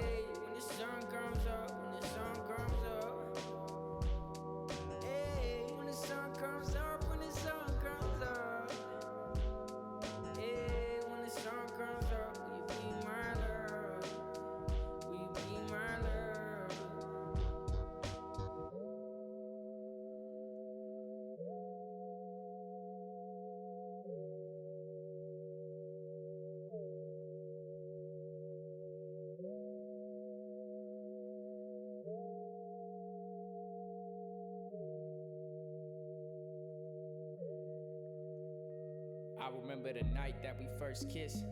I remember the night that we first kissed.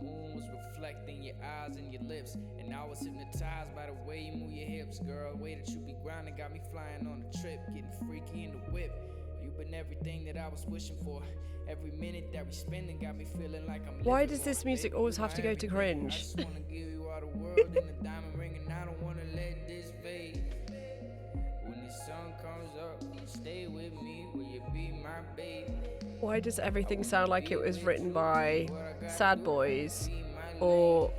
The moon was reflecting your eyes and your lips, and I was hypnotized by the way you move your hips. Girl, the way that you be grinding got me flying on the trip, getting freaky in the whip. You've been everything that I was wishing for. Every minute that we spending got me feeling like I'm Why living does this for, music baby, always you have my to go to everything. I cringe? just wanna give you all the world and the diamond ring, and I don't wanna let this fade. When the sun comes up, you stay with me. Will you be my babe? Why does everything sound like it was written by Sad Boys or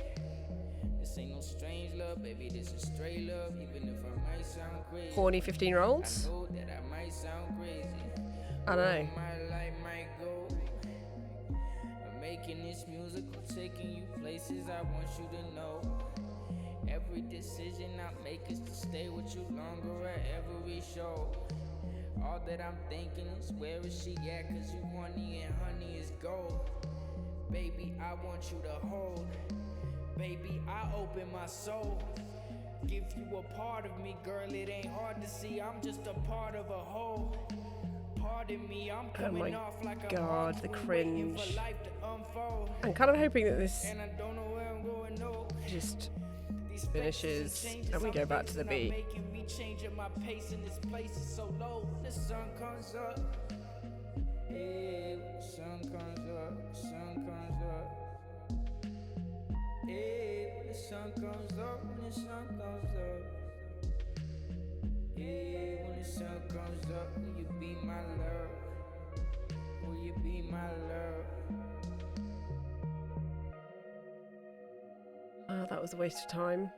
This ain't no strange love, baby, this is straight love. Even if I might sound crazy, horny 15-year-olds? I know that I might sound crazy. I don't know. My life might go. I'm making this music, I'm taking you places I want you to know. Every decision I make is to stay with you longer at every show. All that I'm thinking is where is she at, cause you honey and honey is gold. Baby, I want you to hold. Baby, I open my soul. Give you a part of me, girl, it ain't hard to see. I'm just a part of a whole. Pardon me, I'm coming my off like a God, the hardwood waiting cringe. for life to unfold. I'm kind of hoping that this And I don't know where I'm going, no. just These finishes faces changes and we I'm go back to the facing are beat. making me change up my pace, and this place is so low. The sun comes up. Yeah, the sun comes up. The sun comes up. Yeah, when the sun comes up. When the sun comes up. Yeah, when the sun comes up, will you be my love? Will you be my love? Oh, that was a waste of time.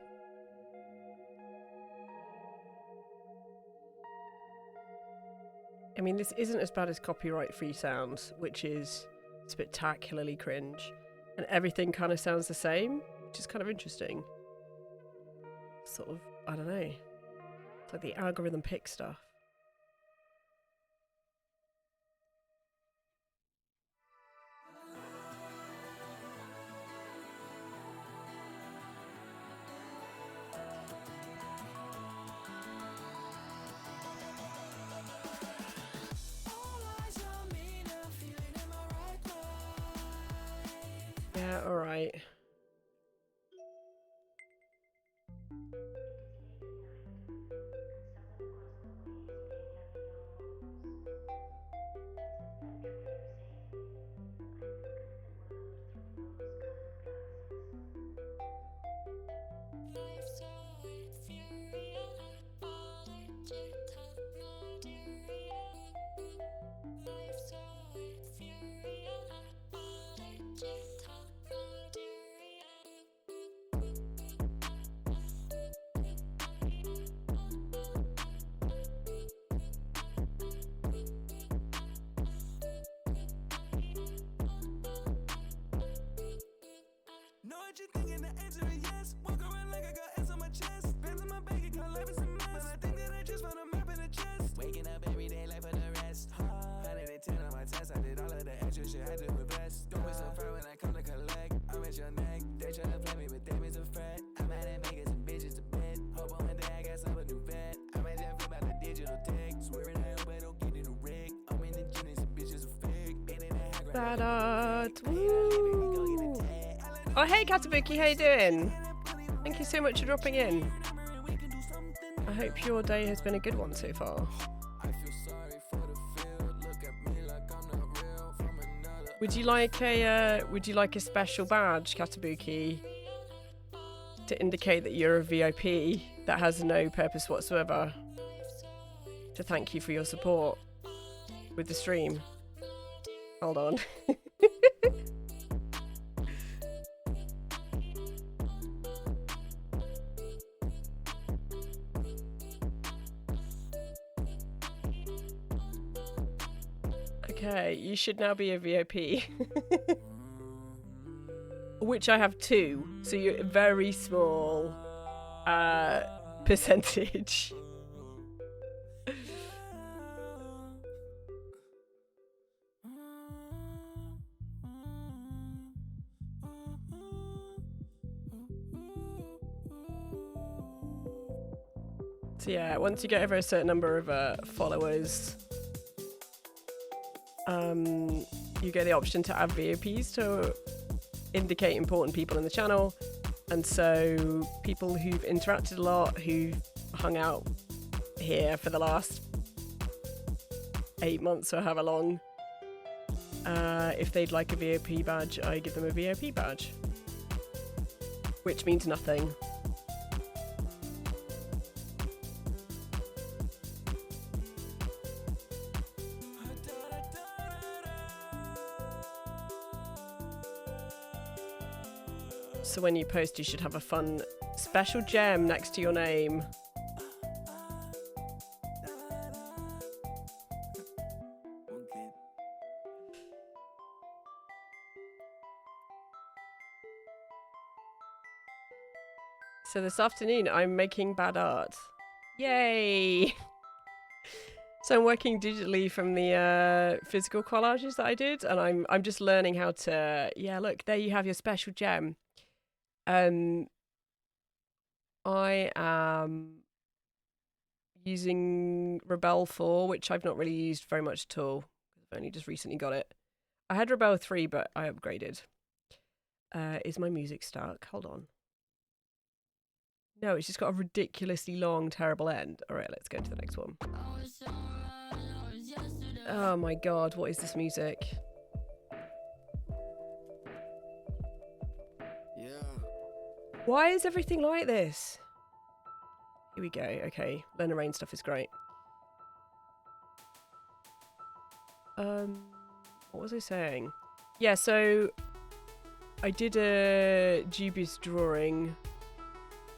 I mean, this isn't as bad as Copyright Free Sounds, which is spectacularly cringe, and everything kind of sounds the same, which is kind of interesting. Sort of, I don't know. It's like the algorithm pick stuff. Yeah, alright. Know what you thinking, the answer is yes. Walk around like I got S on my chest. Bands in my bank account, life is a mess. But I think that I just found a map in the chest. Waking up every day, life for the rest. 110 on my test, I did all of the extra shit, had to invest. Don't waste no fire when I come to collect. I'm at your neck, they tryna play me, but them is a fret. I'm at it, making some bitches to bed. Hope on one day I got some a new vet. I'm at that flip out the digital tech. Swearing I hope I don't get in a wreck. I'm in the gym, and some bitches are fake. Been in that high ground. Da-da. Woo. Oh, hey, Katabuki, how you doing? Thank you so much for dropping in. I hope your day has been a good one so far. Would you like a special badge, Katabuki, to indicate that you're a VIP that has no purpose whatsoever, to thank you for your support with the stream? Hold on. Okay, you should now be a VIP. Which I have 2, so you're a very small percentage. So yeah, once you get over a certain number of followers, you get the option to add VOPs to indicate important people in the channel. And so people who've interacted a lot, who've hung out here for the last 8 months or however long, if they'd like a VOP badge, I give them a VOP badge, which means nothing. So when you post, you should have a fun special gem next to your name. So this afternoon, I'm making bad art. Yay! So I'm working digitally from the physical collages that I did, and I'm just learning how to. Yeah, look, there you have your special gem. I am using Rebel 4, which I've not really used very much at all. I've only just recently got it. I had Rebel 3, but I upgraded. Is my music stuck? Hold on. No, it's just got a ridiculously long, terrible end. All right, let's go to the next one. Oh my god, what is this music? Yeah. Why is everything like this? Here we go. Okay, Lena Rain stuff is great. What was I saying? Yeah, so I did a dubious drawing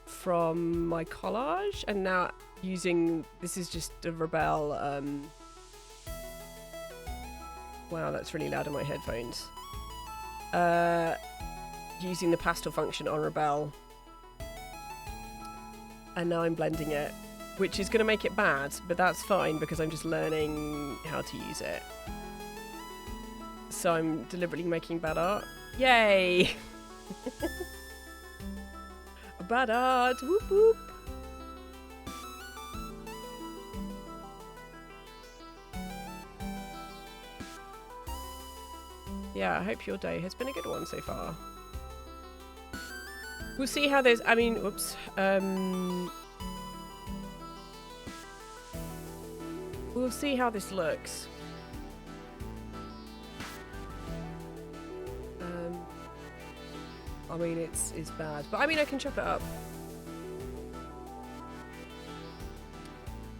from my collage, and now using, this is just a Rebel, wow, that's really loud in my headphones. Using the pastel function on Rebel, and now I'm blending it, which is going to make it bad, but that's fine because I'm just learning how to use it. So I'm deliberately making bad art. Yay! Bad art! Whoop whoop! Yeah, I hope your day has been a good one so far. We'll see how there's, I mean, whoops. We'll see how this looks. I mean, it's bad, but I mean, I can chop it up.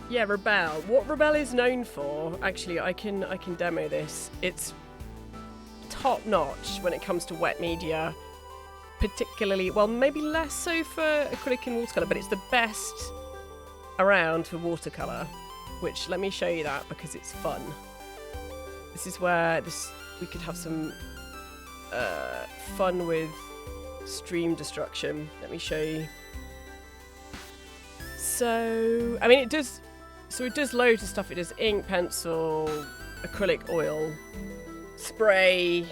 Yeah, Rebel. What Rebel is known for, actually, I can demo this. It's top notch when it comes to wet media, particularly, well, maybe less so for acrylic and watercolor, but it's the best around for watercolor. Which, let me show you that because it's fun. This is where we could have some fun with stream destruction. Let me show you. So, I mean, it does loads of stuff. It does ink, pencil, acrylic, oil, spray,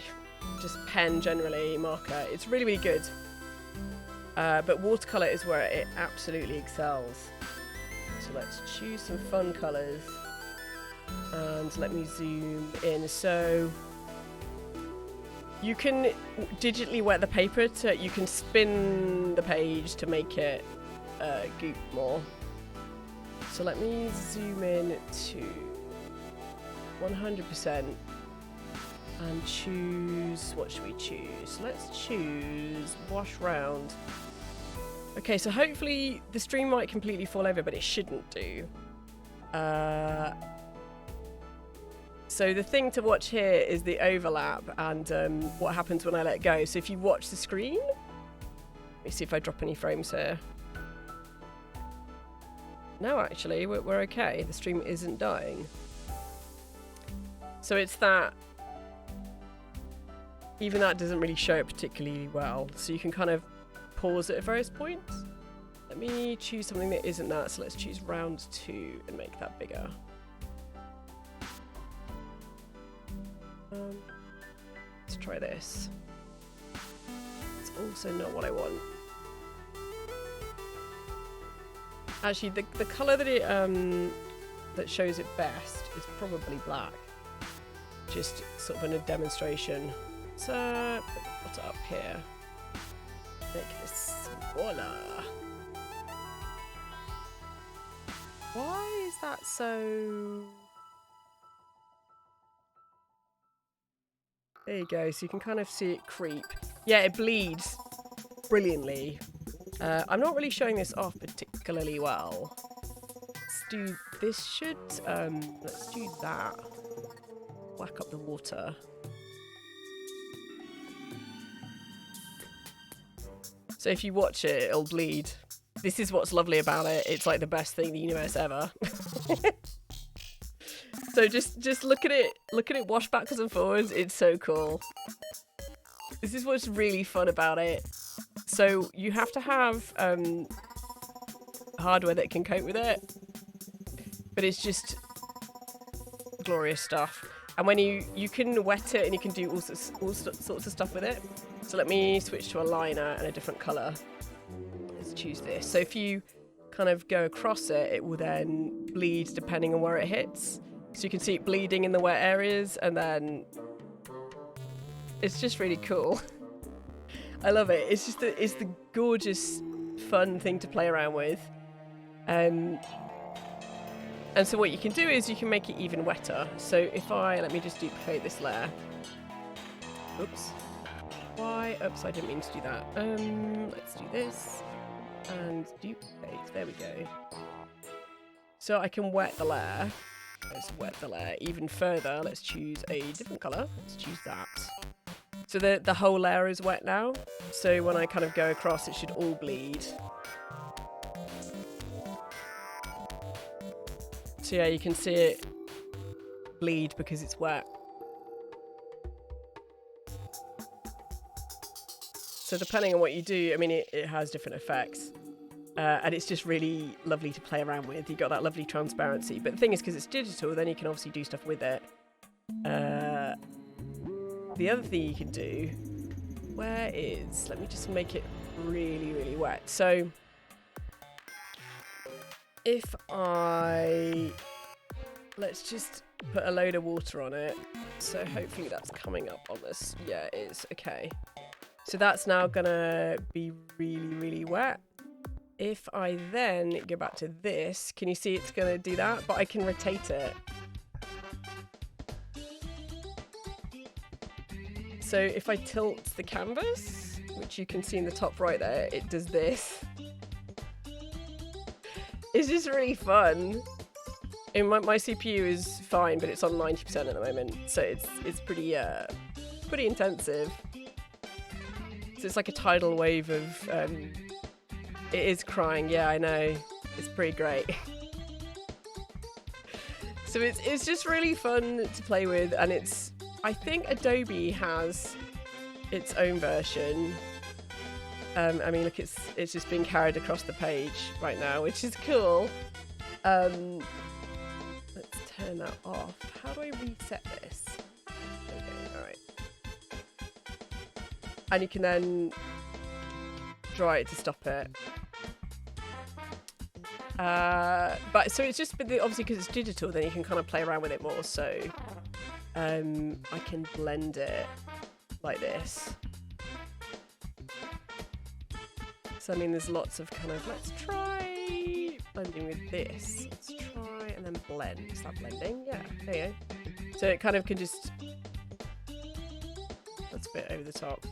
just pen generally, marker. It's really, really good. But watercolor is where it absolutely excels. So let's choose some fun colors. And let me zoom in. So you can digitally wet the paper you can spin the page to make it goop more. So let me zoom in to 100% and choose, what should we choose? Let's choose wash round. Okay, so hopefully the stream might completely fall over, but it shouldn't do. So the thing to watch here is the overlap and what happens when I let go. So if you watch the screen, let me see if I drop any frames here. No, actually, we're okay. The stream isn't dying. So it's that, even that doesn't really show it particularly well. So you can kind of pause it at various points. Let me choose something that isn't that. So let's choose round 2 and make that bigger. Let's try this. It's also not what I want. Actually, the colour that it that shows it best is probably black. just sort of in a demonstration. So put it up here. Make this voila. Why is that so? There you go. So you can kind of see it creep. Yeah, it bleeds brilliantly. I'm not really showing this off particularly well. Let's do this. Let's do that. Whack up the water. So if you watch it, it'll bleed. This is what's lovely about it. It's like the best thing in the universe ever. So just look at it wash backwards and forwards. It's so cool. This is what's really fun about it. So you have to have hardware that can cope with it, but it's just glorious stuff. And when you can wet it and you can do all sorts of stuff with it. So let me switch to a liner and a different colour. Let's choose this. So if you kind of go across it, it will then bleed depending on where it hits. So you can see it bleeding in the wet areas, and then it's just really cool. I love it. It's the gorgeous, fun thing to play around with. And so what you can do is you can make it even wetter. So let me just duplicate this layer. Oops. Oops, I didn't mean to do that. Let's do this. And duplicate. There we go. So I can wet the layer. Let's wet the layer even further. Let's choose a different colour. Let's choose that. So the whole layer is wet now. So when I kind of go across, it should all bleed. So yeah, you can see it bleed because it's wet. So depending on what you do, I mean, it has different effects. And it's just really lovely to play around with. You've got that lovely transparency. But the thing is, because it's digital, then you can obviously do stuff with it. The other thing you can do, let me just make it really, really wet. So if let's just put a load of water on it. So hopefully that's coming up on this. Yeah, it is. Okay. So that's now gonna be really, really wet. If I then go back to this, can you see it's going to do that? But I can rotate it. So if I tilt the canvas, which you can see in the top right there, it does this. It's just really fun. And my CPU is fine, but it's on 90% at the moment. So it's pretty intensive. So it's like a tidal wave of... It is crying, yeah, I know. It's pretty great. So it's just really fun to play with, and I think Adobe has its own version. I mean, look, it's just being carried across the page right now, which is cool. Let's turn that off. How do I reset this? Okay, all right. And you can then draw it to stop it. But so it's just obviously because it's digital, then you can kind of play around with it more. So I can blend it like this. So I mean, there's lots of kind of, let's try blending with this. Let's try and then blend. Is that blending? Yeah, there you go. So it kind of can just, that's a bit over the top.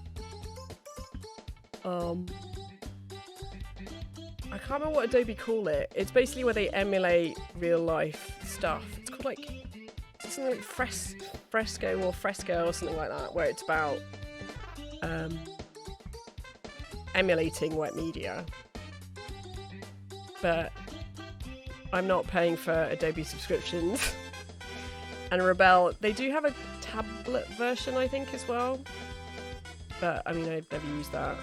I can't remember what Adobe call it. It's basically where they emulate real life stuff. It's called like something like Fresco or something like that, where it's about emulating wet media. But I'm not paying for Adobe subscriptions. And Rebelle, they do have a tablet version, I think, as well. But I mean, I've never used that.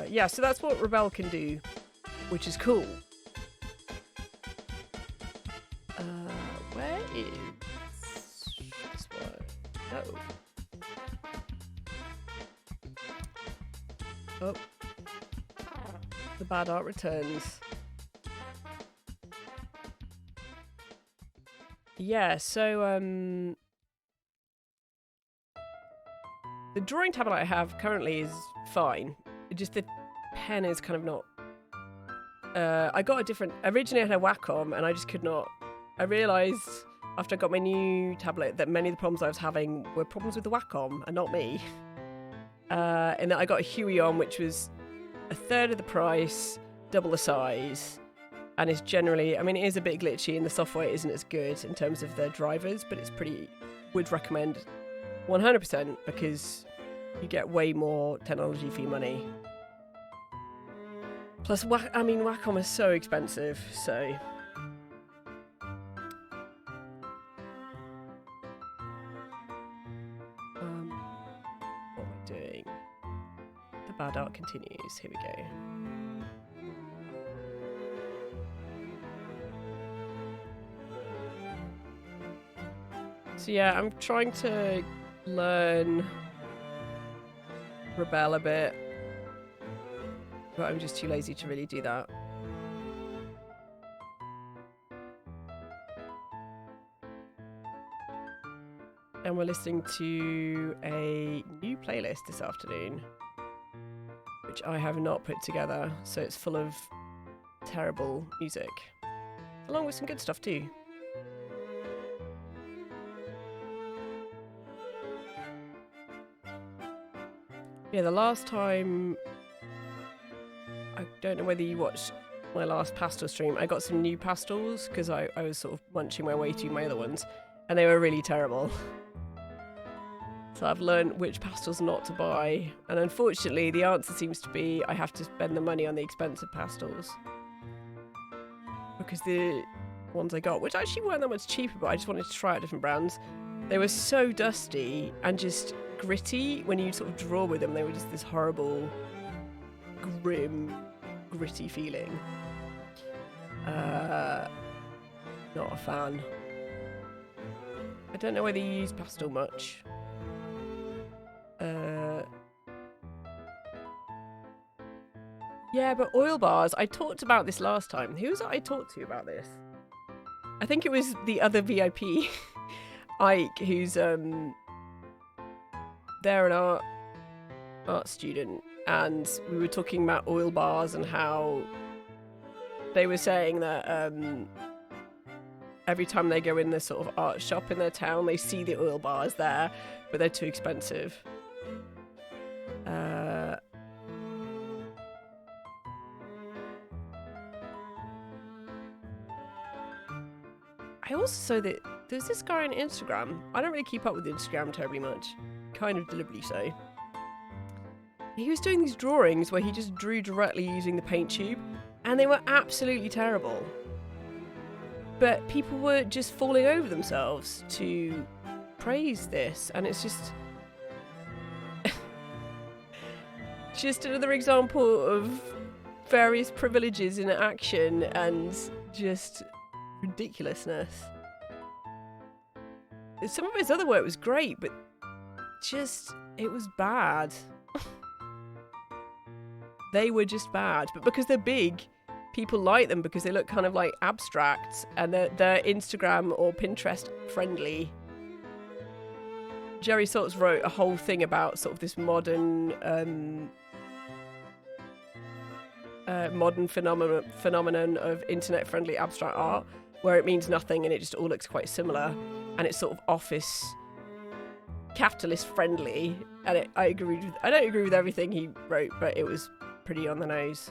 Yeah, so that's what Rebelle can do, which is cool. Where is this one? Oh. The bad art returns. Yeah, so The drawing tablet I have currently is fine. It just the pen is kind of not. I got a different. Originally, I had a Wacom, and I just could not. I realised after I got my new tablet that many of the problems I was having were problems with the Wacom and not me. And that I got a Huion, which was a third of the price, double the size, and is generally. I mean, it is a bit glitchy, and the software isn't as good in terms of the drivers, but it's pretty. Would recommend 100% because you get way more technology for your money. Plus, Wacom is so expensive, so. What am I doing? The bad art continues. Here we go. So yeah, I'm trying to learn Rebel a bit. But I'm just too lazy to really do that. And we're listening to a new playlist this afternoon, which I have not put together, so it's full of terrible music, along with some good stuff too. Yeah, the last time... I don't know whether you watched my last pastel stream. I got some new pastels because I was sort of munching my way through my other ones, and they were really terrible. So I've learned which pastels not to buy, and unfortunately the answer seems to be I have to spend the money on the expensive pastels. Because the ones I got, which actually weren't that much cheaper, but I just wanted to try out different brands, they were so dusty and just gritty. When you sort of draw with them, they were just this horrible, grim, gritty feeling. Not a fan. I don't know whether you use pastel much. Yeah, but oil bars, I talked about this last time. Who was it I talked to about this? I think it was the other VIP, Ike, who's they're an art student, and we were talking about oil bars and how they were saying that every time they go in this sort of art shop in their town, they see the oil bars there, but they're too expensive. I also saw that there's this guy on Instagram. I don't really keep up with Instagram terribly much, kind of deliberately so. He was doing these drawings where he just drew directly using the paint tube, and they were absolutely terrible. But people were just falling over themselves to praise this, and it's just... just another example of various privileges in action and just ridiculousness. Some of his other work was great, but just, it was bad. They were just bad, but because they're big, people like them because they look kind of like abstract and they're Instagram or Pinterest friendly. Jerry Saltz wrote a whole thing about sort of this modern phenomenon of internet friendly abstract art, where it means nothing and it just all looks quite similar, and it's sort of office capitalist friendly. And I don't agree with everything he wrote, but it was pretty on the nose.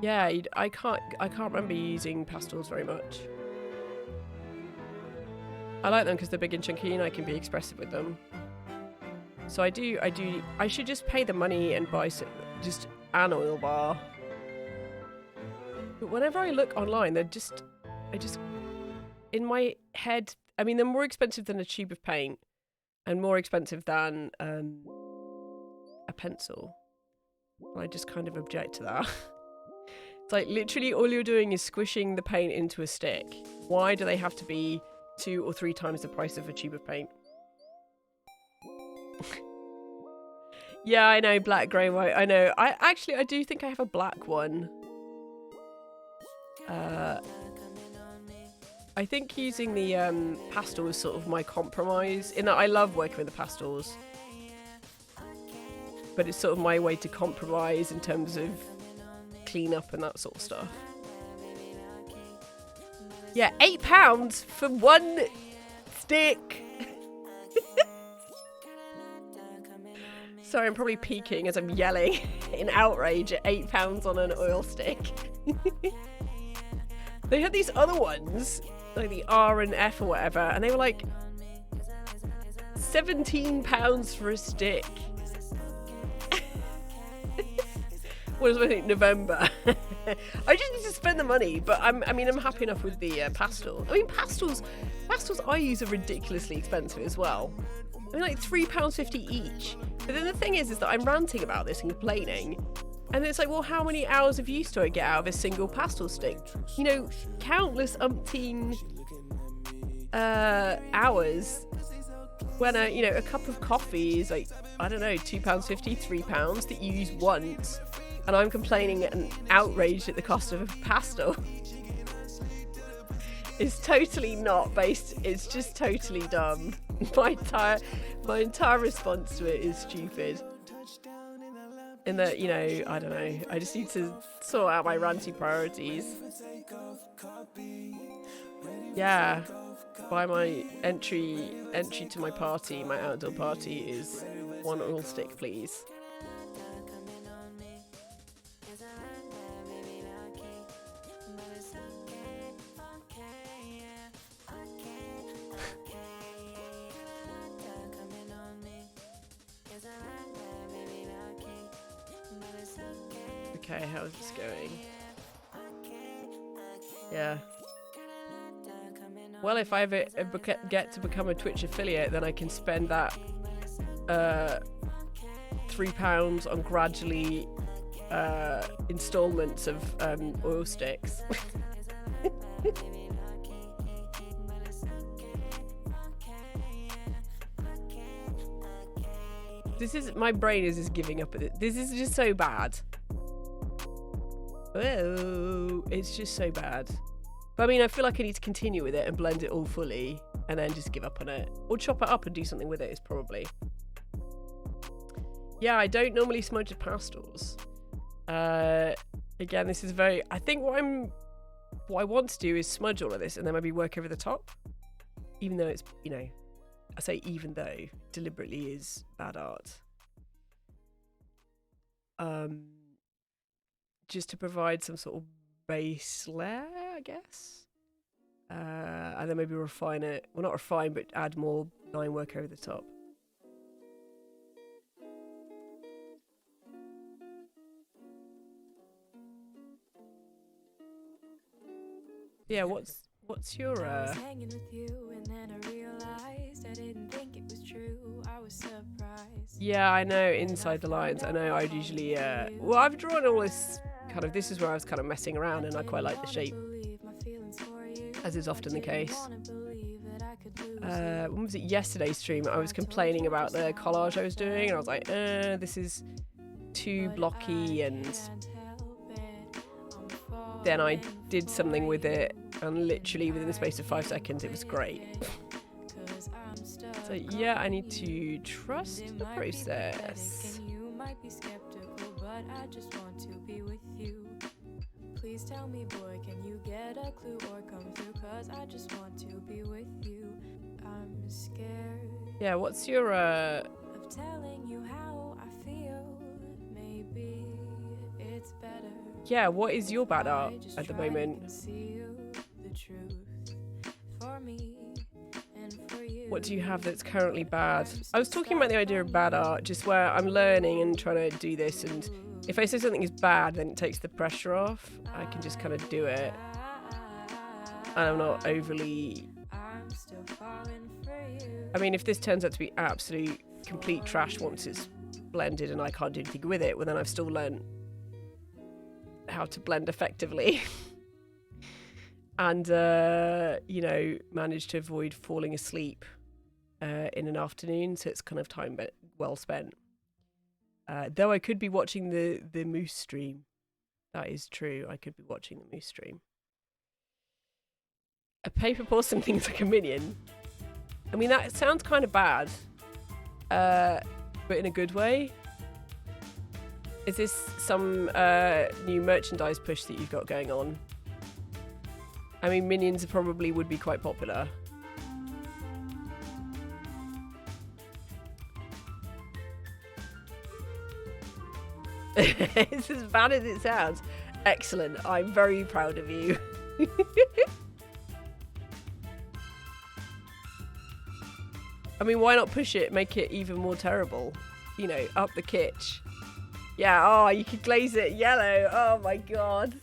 Yeah, I can't remember using pastels very much. I like them because they're big and chunky and I can be expressive with them. So I should just pay the money and buy just an oil bar. But whenever I look online, I just, in my head, I mean, they're more expensive than a tube of paint and more expensive than a pencil. I just kind of object to that. It's like literally all you're doing is squishing the paint into a stick. Why do they have to be 2 or 3 times the price of a tube of paint? Yeah, I know, black, grey, white. I know. I do think I have a black one. I I think using the pastel is sort of my compromise, in that I love working with the pastels, but it's sort of my way to compromise in terms of clean up and that sort of stuff. Yeah, £8 for one stick. Sorry, I'm probably peeking as I'm yelling in outrage at £8 on an oil stick. They had these other ones, like the R and F or whatever, and they were like £17 for a stick. What was I think? November. I just need to spend the money, but I'm happy enough with the pastel. I mean, pastels I use are ridiculously expensive as well. I mean, like £3.50 each. But then the thing is that I'm ranting about this and complaining, and it's like, well, how many hours of use do I get out of a single pastel stick? You know, countless umpteen hours. When a cup of coffee is like, I don't know, £2.50, £3 that you use once. And I'm complaining and outraged at the cost of a pastel. It's totally not based. It's just totally dumb. My entire response to it is stupid. In that, I don't know. I just need to sort out my ranty priorities. Yeah. Buy my entry to my party, my outdoor party, is one oil stick, please. Okay, how's this going? Yeah. Well, if I ever get to become a Twitch affiliate, then I can spend that £3 on gradually installments of oil sticks. My brain is just giving up at it. This is just so bad. Oh, it's just so bad. But I mean, I feel like I need to continue with it and blend it all fully and then just give up on it. Or chop it up and do something with it is probably. Yeah, I don't normally smudge pastels. Again, this is very... I think what I want to do is smudge all of this and then maybe work over the top. Even though it's, I say even though, deliberately is bad art. Just to provide some sort of base layer, I guess. And then maybe refine it. Well, not refine, but add more line work over the top. Yeah, what's your I was hanging with you and then I realized I didn't think it was true. I was surprised. Yeah, I know, inside the lines. I know I'd usually well, I've drawn all this kind of, this is where I was kind of messing around and I quite like the shape, as is often the case. When was it? Yesterday's stream, I was complaining about the collage I was doing and I was like, this is too blocky, and then I did something with it and literally within the space of 5 seconds it was great. So yeah, I need to trust the process. Please tell me, boy, can you get a clue or come through? Cause I just want to be with you. I'm scared. Yeah, what's your of telling you how I feel. Maybe it's better. Yeah, what is your bad art at the moment? What do you have that's currently bad? I was talking about the idea of bad art, just where I'm learning and trying to do this, and if I say something is bad, then it takes the pressure off. I can just kind of do it, and I'm not overly... I mean, if this turns out to be absolute complete trash once it's blended and I can't do anything with it, well then I've still learned how to blend effectively. And, managed to avoid falling asleep in an afternoon, so it's kind of time well spent. Though I could be watching the Moose stream. That is true, I could be watching the Moose stream. A paper porcelain thing's like a minion. I mean, that sounds kind of bad, but in a good way. Is this some new merchandise push that you've got going on? I mean, minions probably would be quite popular. It's as bad as it sounds. Excellent. I'm very proud of you. I mean, why not push it, make it even more terrible? You know, up the kitsch. Yeah, oh, you could glaze it yellow. Oh my god.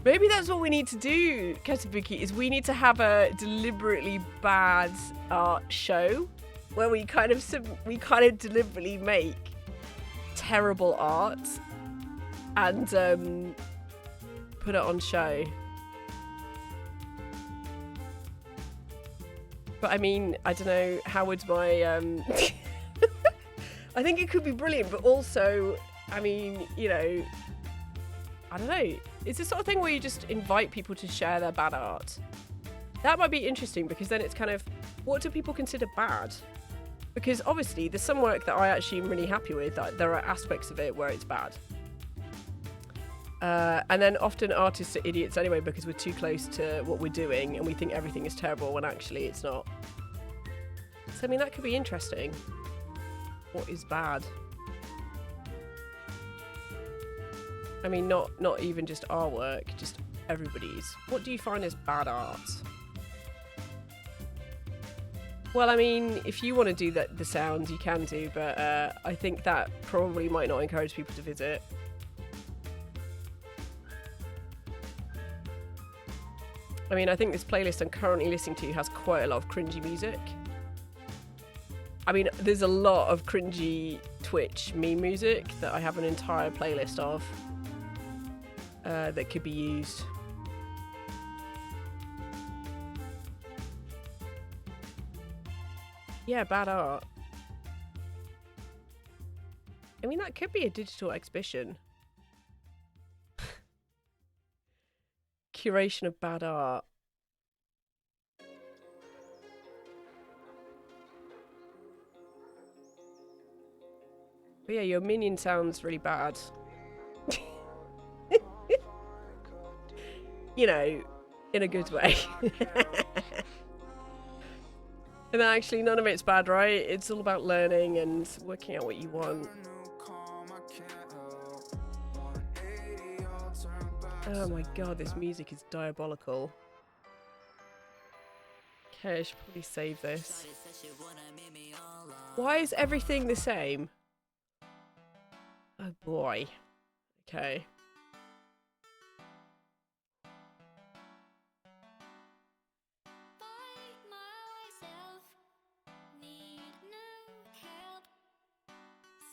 Maybe that's what we need to do, Katabuki, is we need to have a deliberately bad art show where we kind of deliberately make terrible art and put it on show. But I mean, I don't know, how would my I think it could be brilliant, but also, I mean, you know, I don't know. It's the sort of thing where you just invite people to share their bad art. That might be interesting, because then it's kind of, what do people consider bad? Because obviously there's some work that I actually am really happy with. There are aspects of it where it's bad. And then often artists are idiots anyway, because we're too close to what we're doing and we think everything is terrible when actually it's not. So I mean, that could be interesting. What is bad? I mean, not even just our work, just everybody's. What do you find as bad art? Well, I mean, if you want to do the sounds, you can do, but I think that probably might not encourage people to visit. I mean, I think this playlist I'm currently listening to has quite a lot of cringy music. I mean, there's a lot of cringy Twitch meme music that I have an entire playlist of that could be used. Yeah, bad art. I mean, that could be a digital exhibition. Curation of bad art. But yeah, your minion sounds really bad. You know, in a good way. And then actually none of it's bad, right? It's all about learning and working out what you want. Oh my god, this music is diabolical. Okay, I should probably save this. Why is everything the same? Oh boy. Okay.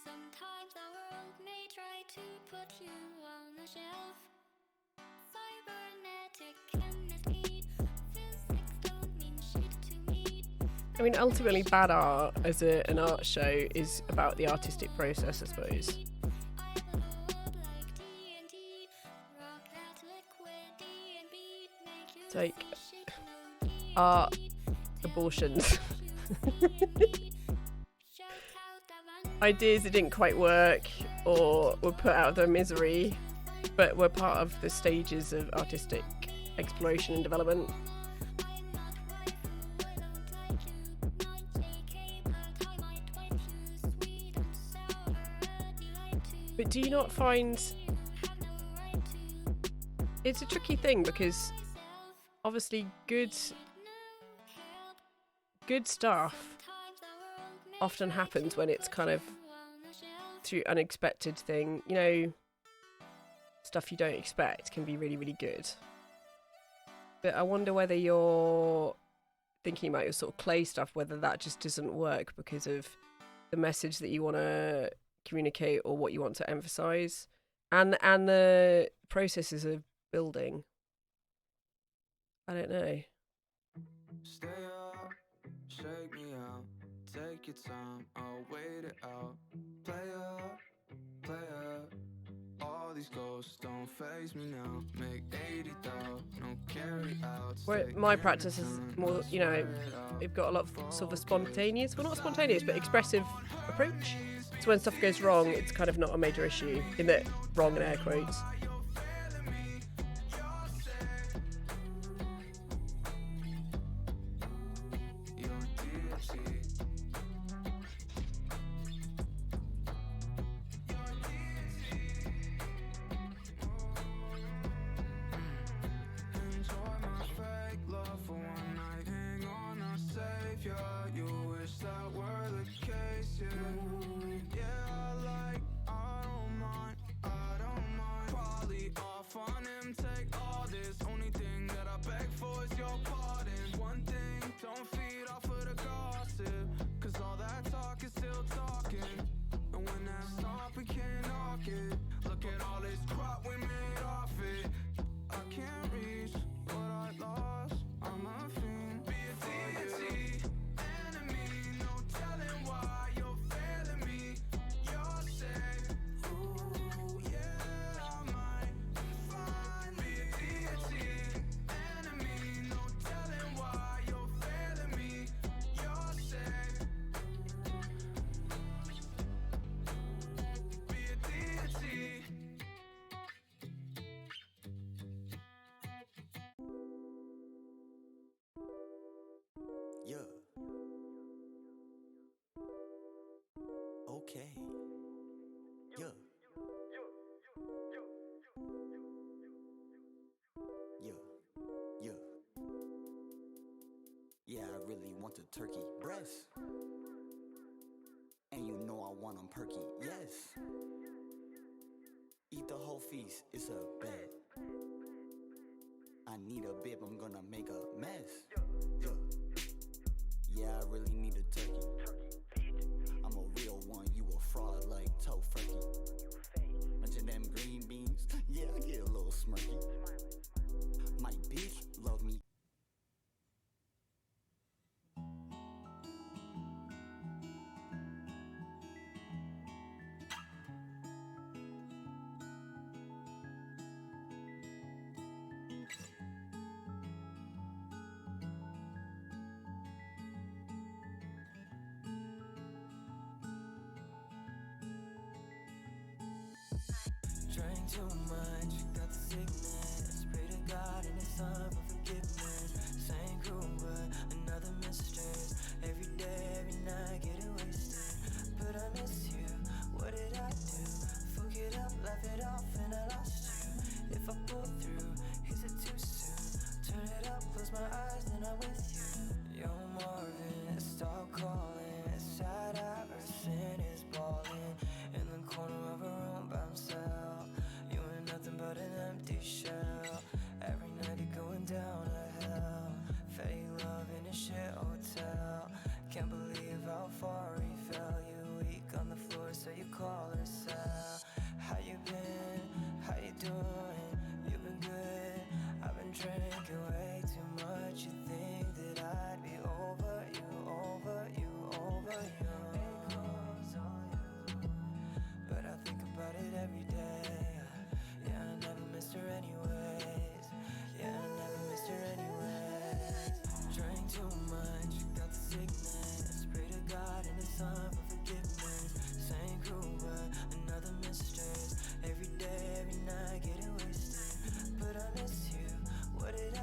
Sometimes the world may try to put you on the shelf. Cybernetic chemistry, physics don't mean shit to me. I mean, ultimately, bad art as an art show is about the artistic process, I suppose. It's like art abortions. Ideas that didn't quite work or were put out of their misery, but were part of the stages of artistic exploration and development. But do you not find it's a tricky thing, because obviously good stuff often happens when it's kind of through unexpected thing, you know, stuff you don't expect can be really, really good. But I wonder whether you're thinking about your sort of clay stuff, whether that just doesn't work because of the message that you want to communicate or what you want to emphasize, and the processes of building. I don't know. Stay up, shake me out, take your time, I'll wait it out. Play up, All these ghosts don't phase me now. Make 80 thou, no carry outs. Where my practice is more, you know, we've got a lot of sort of a spontaneous, well, not spontaneous, but expressive approach. So when stuff goes wrong, it's kind of not a major issue, in that wrong in air quotes. Yeah. Okay. Yeah. Yeah. Yeah. Yeah, I really want a turkey breast. And you know I want them perky, yes. Eat the whole feast, it's a bet. I need a bib, I'm gonna make a mess. Yeah. Yeah, I really need a turkey. I'm a real one, you a fraud like Tofurkey. Mention them green beans, yeah, I get a little smirky. My bitch love me. Drank too much, got the sickness. Pray to God and His Son for forgiveness. Same crew, but another mistress. Every day, every night, getting wasted. But I miss you, what did I do? Fuck it up, laugh it off, and I lost you. If I pull through, is it too soon? Turn it up, close my eyes, then I'm with you. Yo, Marvin, stop calling. Sad Iverson is balling in the corner of a room by himself. You ain't nothing but an empty shell. Every night you're going down to hell. Fake love in a shit hotel. Can't believe how far he fell. You weak on the floor, so you call her Sal. How you been? How you doing? You been good? I've been drinking way too much. You think that I'd be over you, over you, over you? But I think about it every day. Yeah, I never missed her anyways. Yeah, I never missed her anyways. Drank too much, got the sickness. Pray to God and His Son for forgiveness. Same crew, but another mistress. Every day, every night, getting wasted. But I miss you, what did I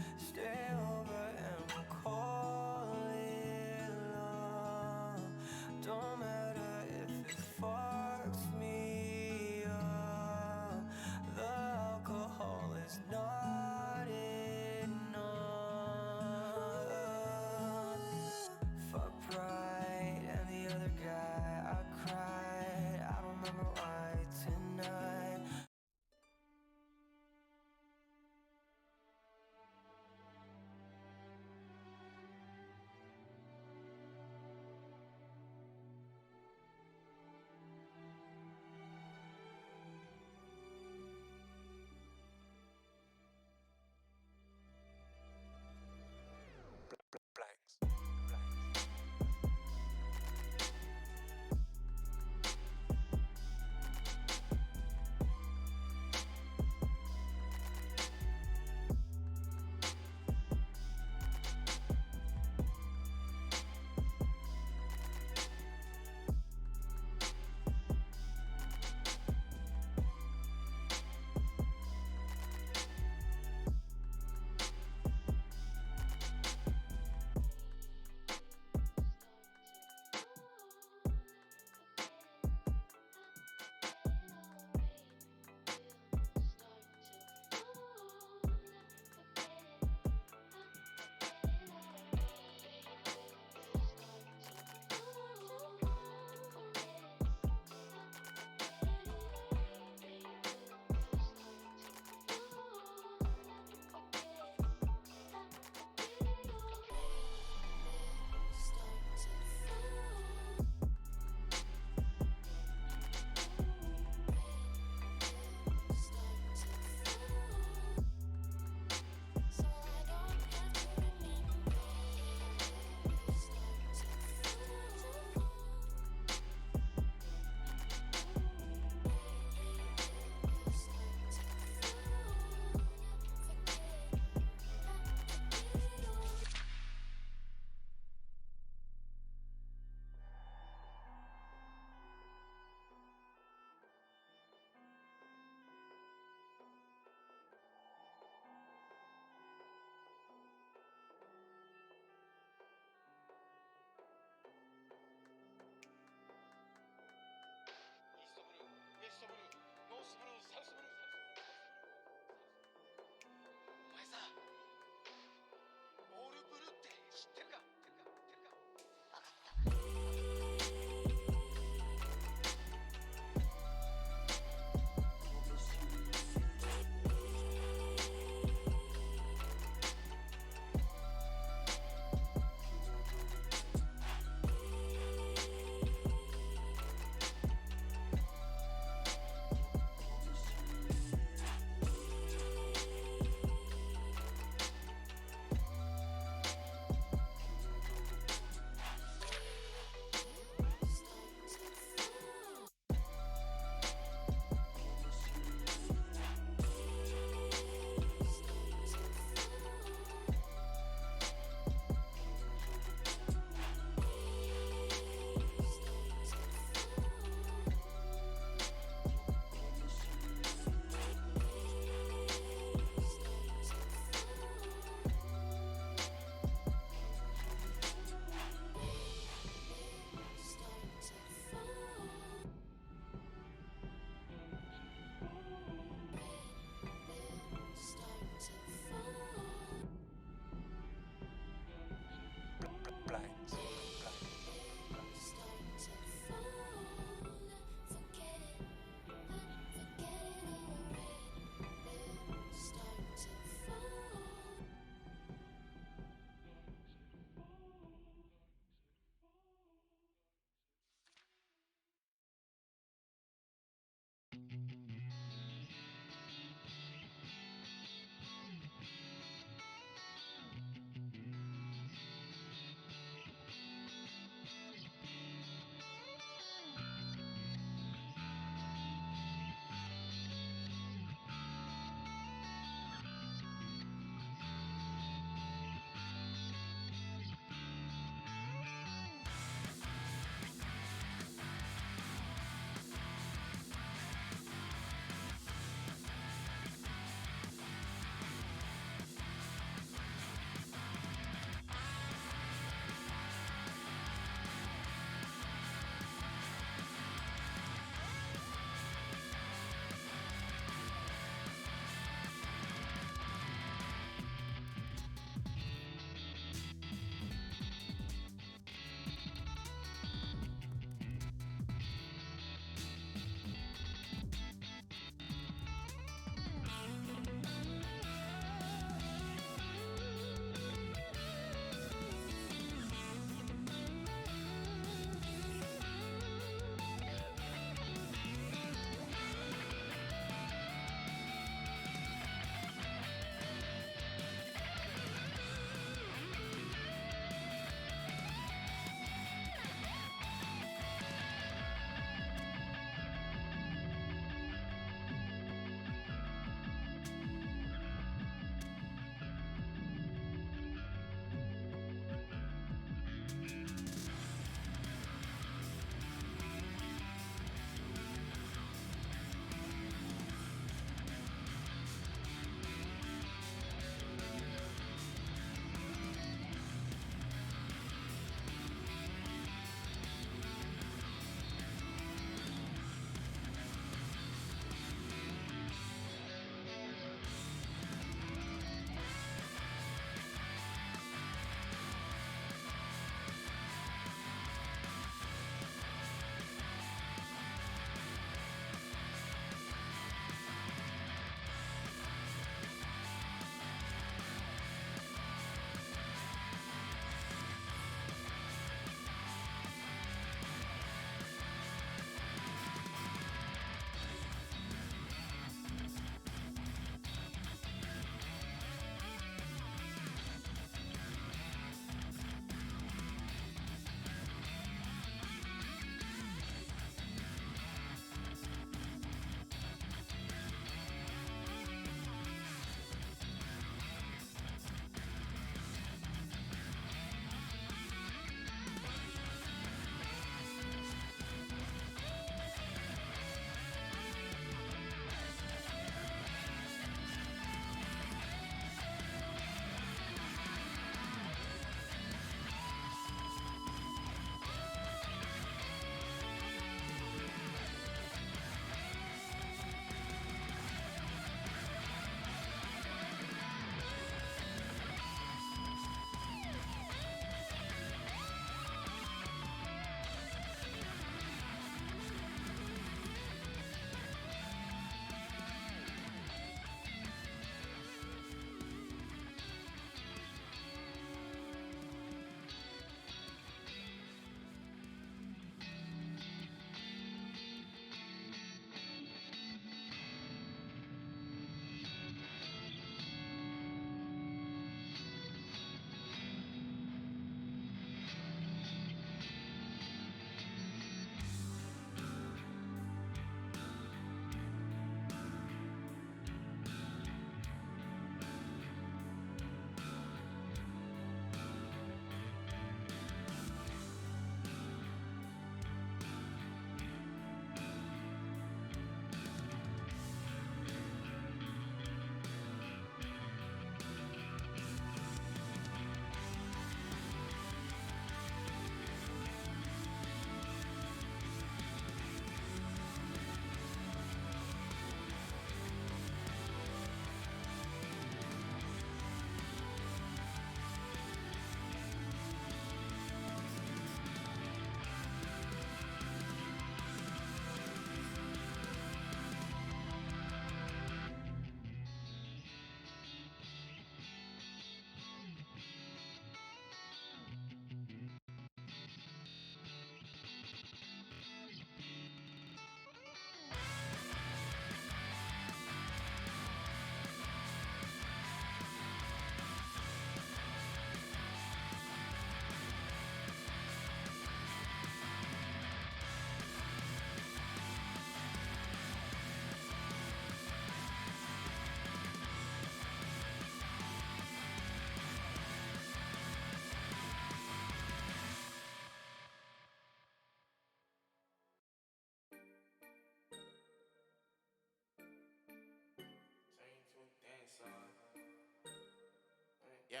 Yeah.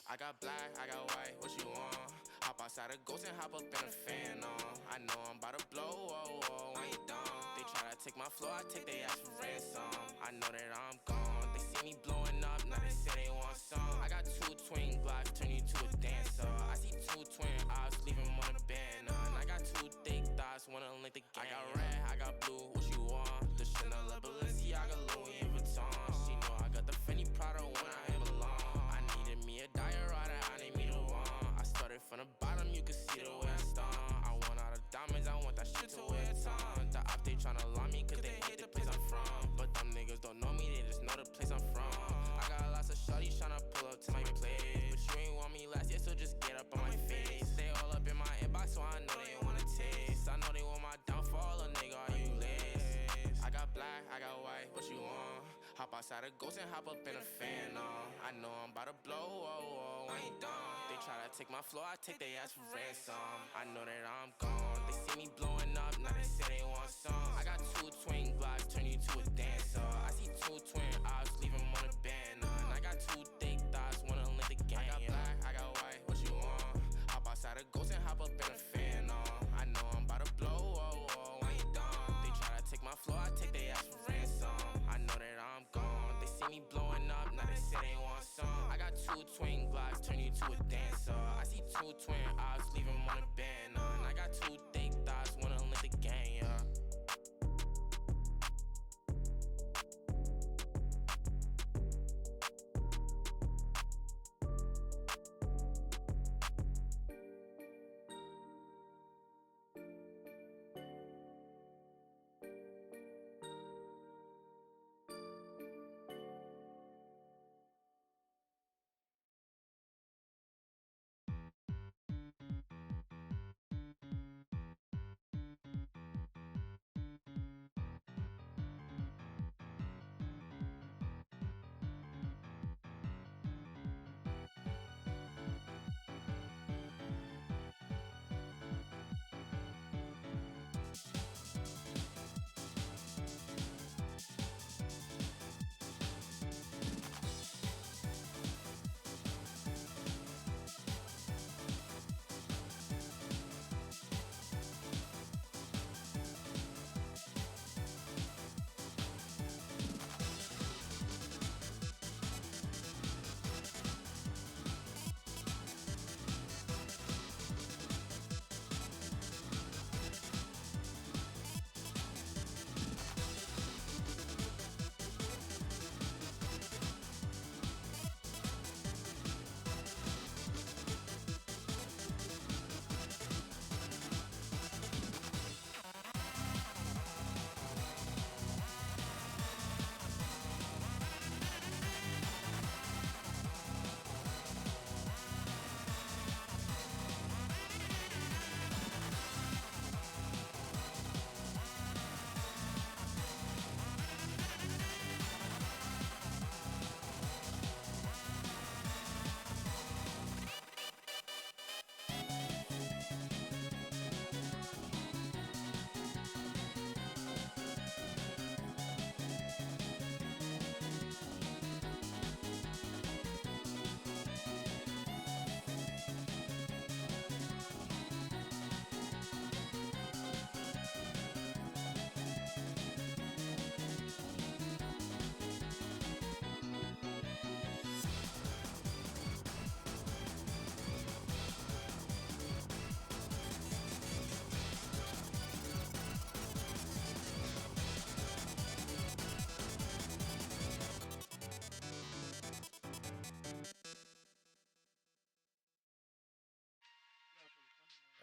I got black, I got white, what you want? Hop outside a ghost and hop up in a fan on. I know I'm about to blow, oh, oh, I ain't dumb. They try to take my flow, I take their ass for ransom. I know that I'm gone, they see me blowing up, now they say they want some. I got 2 twin Glocks, turn you to a dancer. I see 2 twin eyes, leave him on a banner. And I got 2 thick thighs, wanna link the game. I got red, I got blue, what you want? The Chanel, Balenciaga, Louis Vuitton. She know I got the Fendi Prada when I belong. I needed me a diorama, I need me the one. I started from the bottom, you can see the way I stung. I want all the diamonds, I want that shit to wear a ton. The op, they tryna lie me, cause they hate the place I'm from. But them niggas don't know me, they just know the place I'm from. I got lots of shorties tryna pull up to my place. But you ain't want me last year, so just get up on my face. They all up in my inbox, so I know they wanna taste. I know they want my downfall, a nigga, are you lazy? I got black, I got white, what you want? Hop outside a ghost and hop up in a fan on. I know I'm about to blow, oh, oh, I ain't dumb. They try to take my flow, I take their ass for ransom. I know that I'm gone. They see me blowing up, now they say they want some. I got 2 twin Glocks, turn you to a dancer. I see 2 twin ops, leave them on a banner. And I got 2 thick thighs, wanna link the gang. I got black, I got white, what you want? Hop outside a ghost and hop up in a fan on. I know I'm about to blow, oh, oh, I ain't dumb. They try to take my flow, I take their ass for ransom. I know that I'm gone. They see me blowing up, now they say they want some. I got 2 twin Glocks, turn you to a dancer. I see 2 twin ops, leave them on a banner. And I got 2 thick thighs, wanna link the gang, yeah.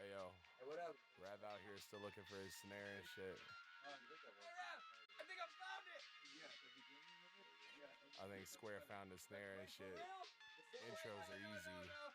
Hey yo, what up? Rav out here still looking for his snare and shit. I think I found it. I think Square found his snare and shit. Intros are easy.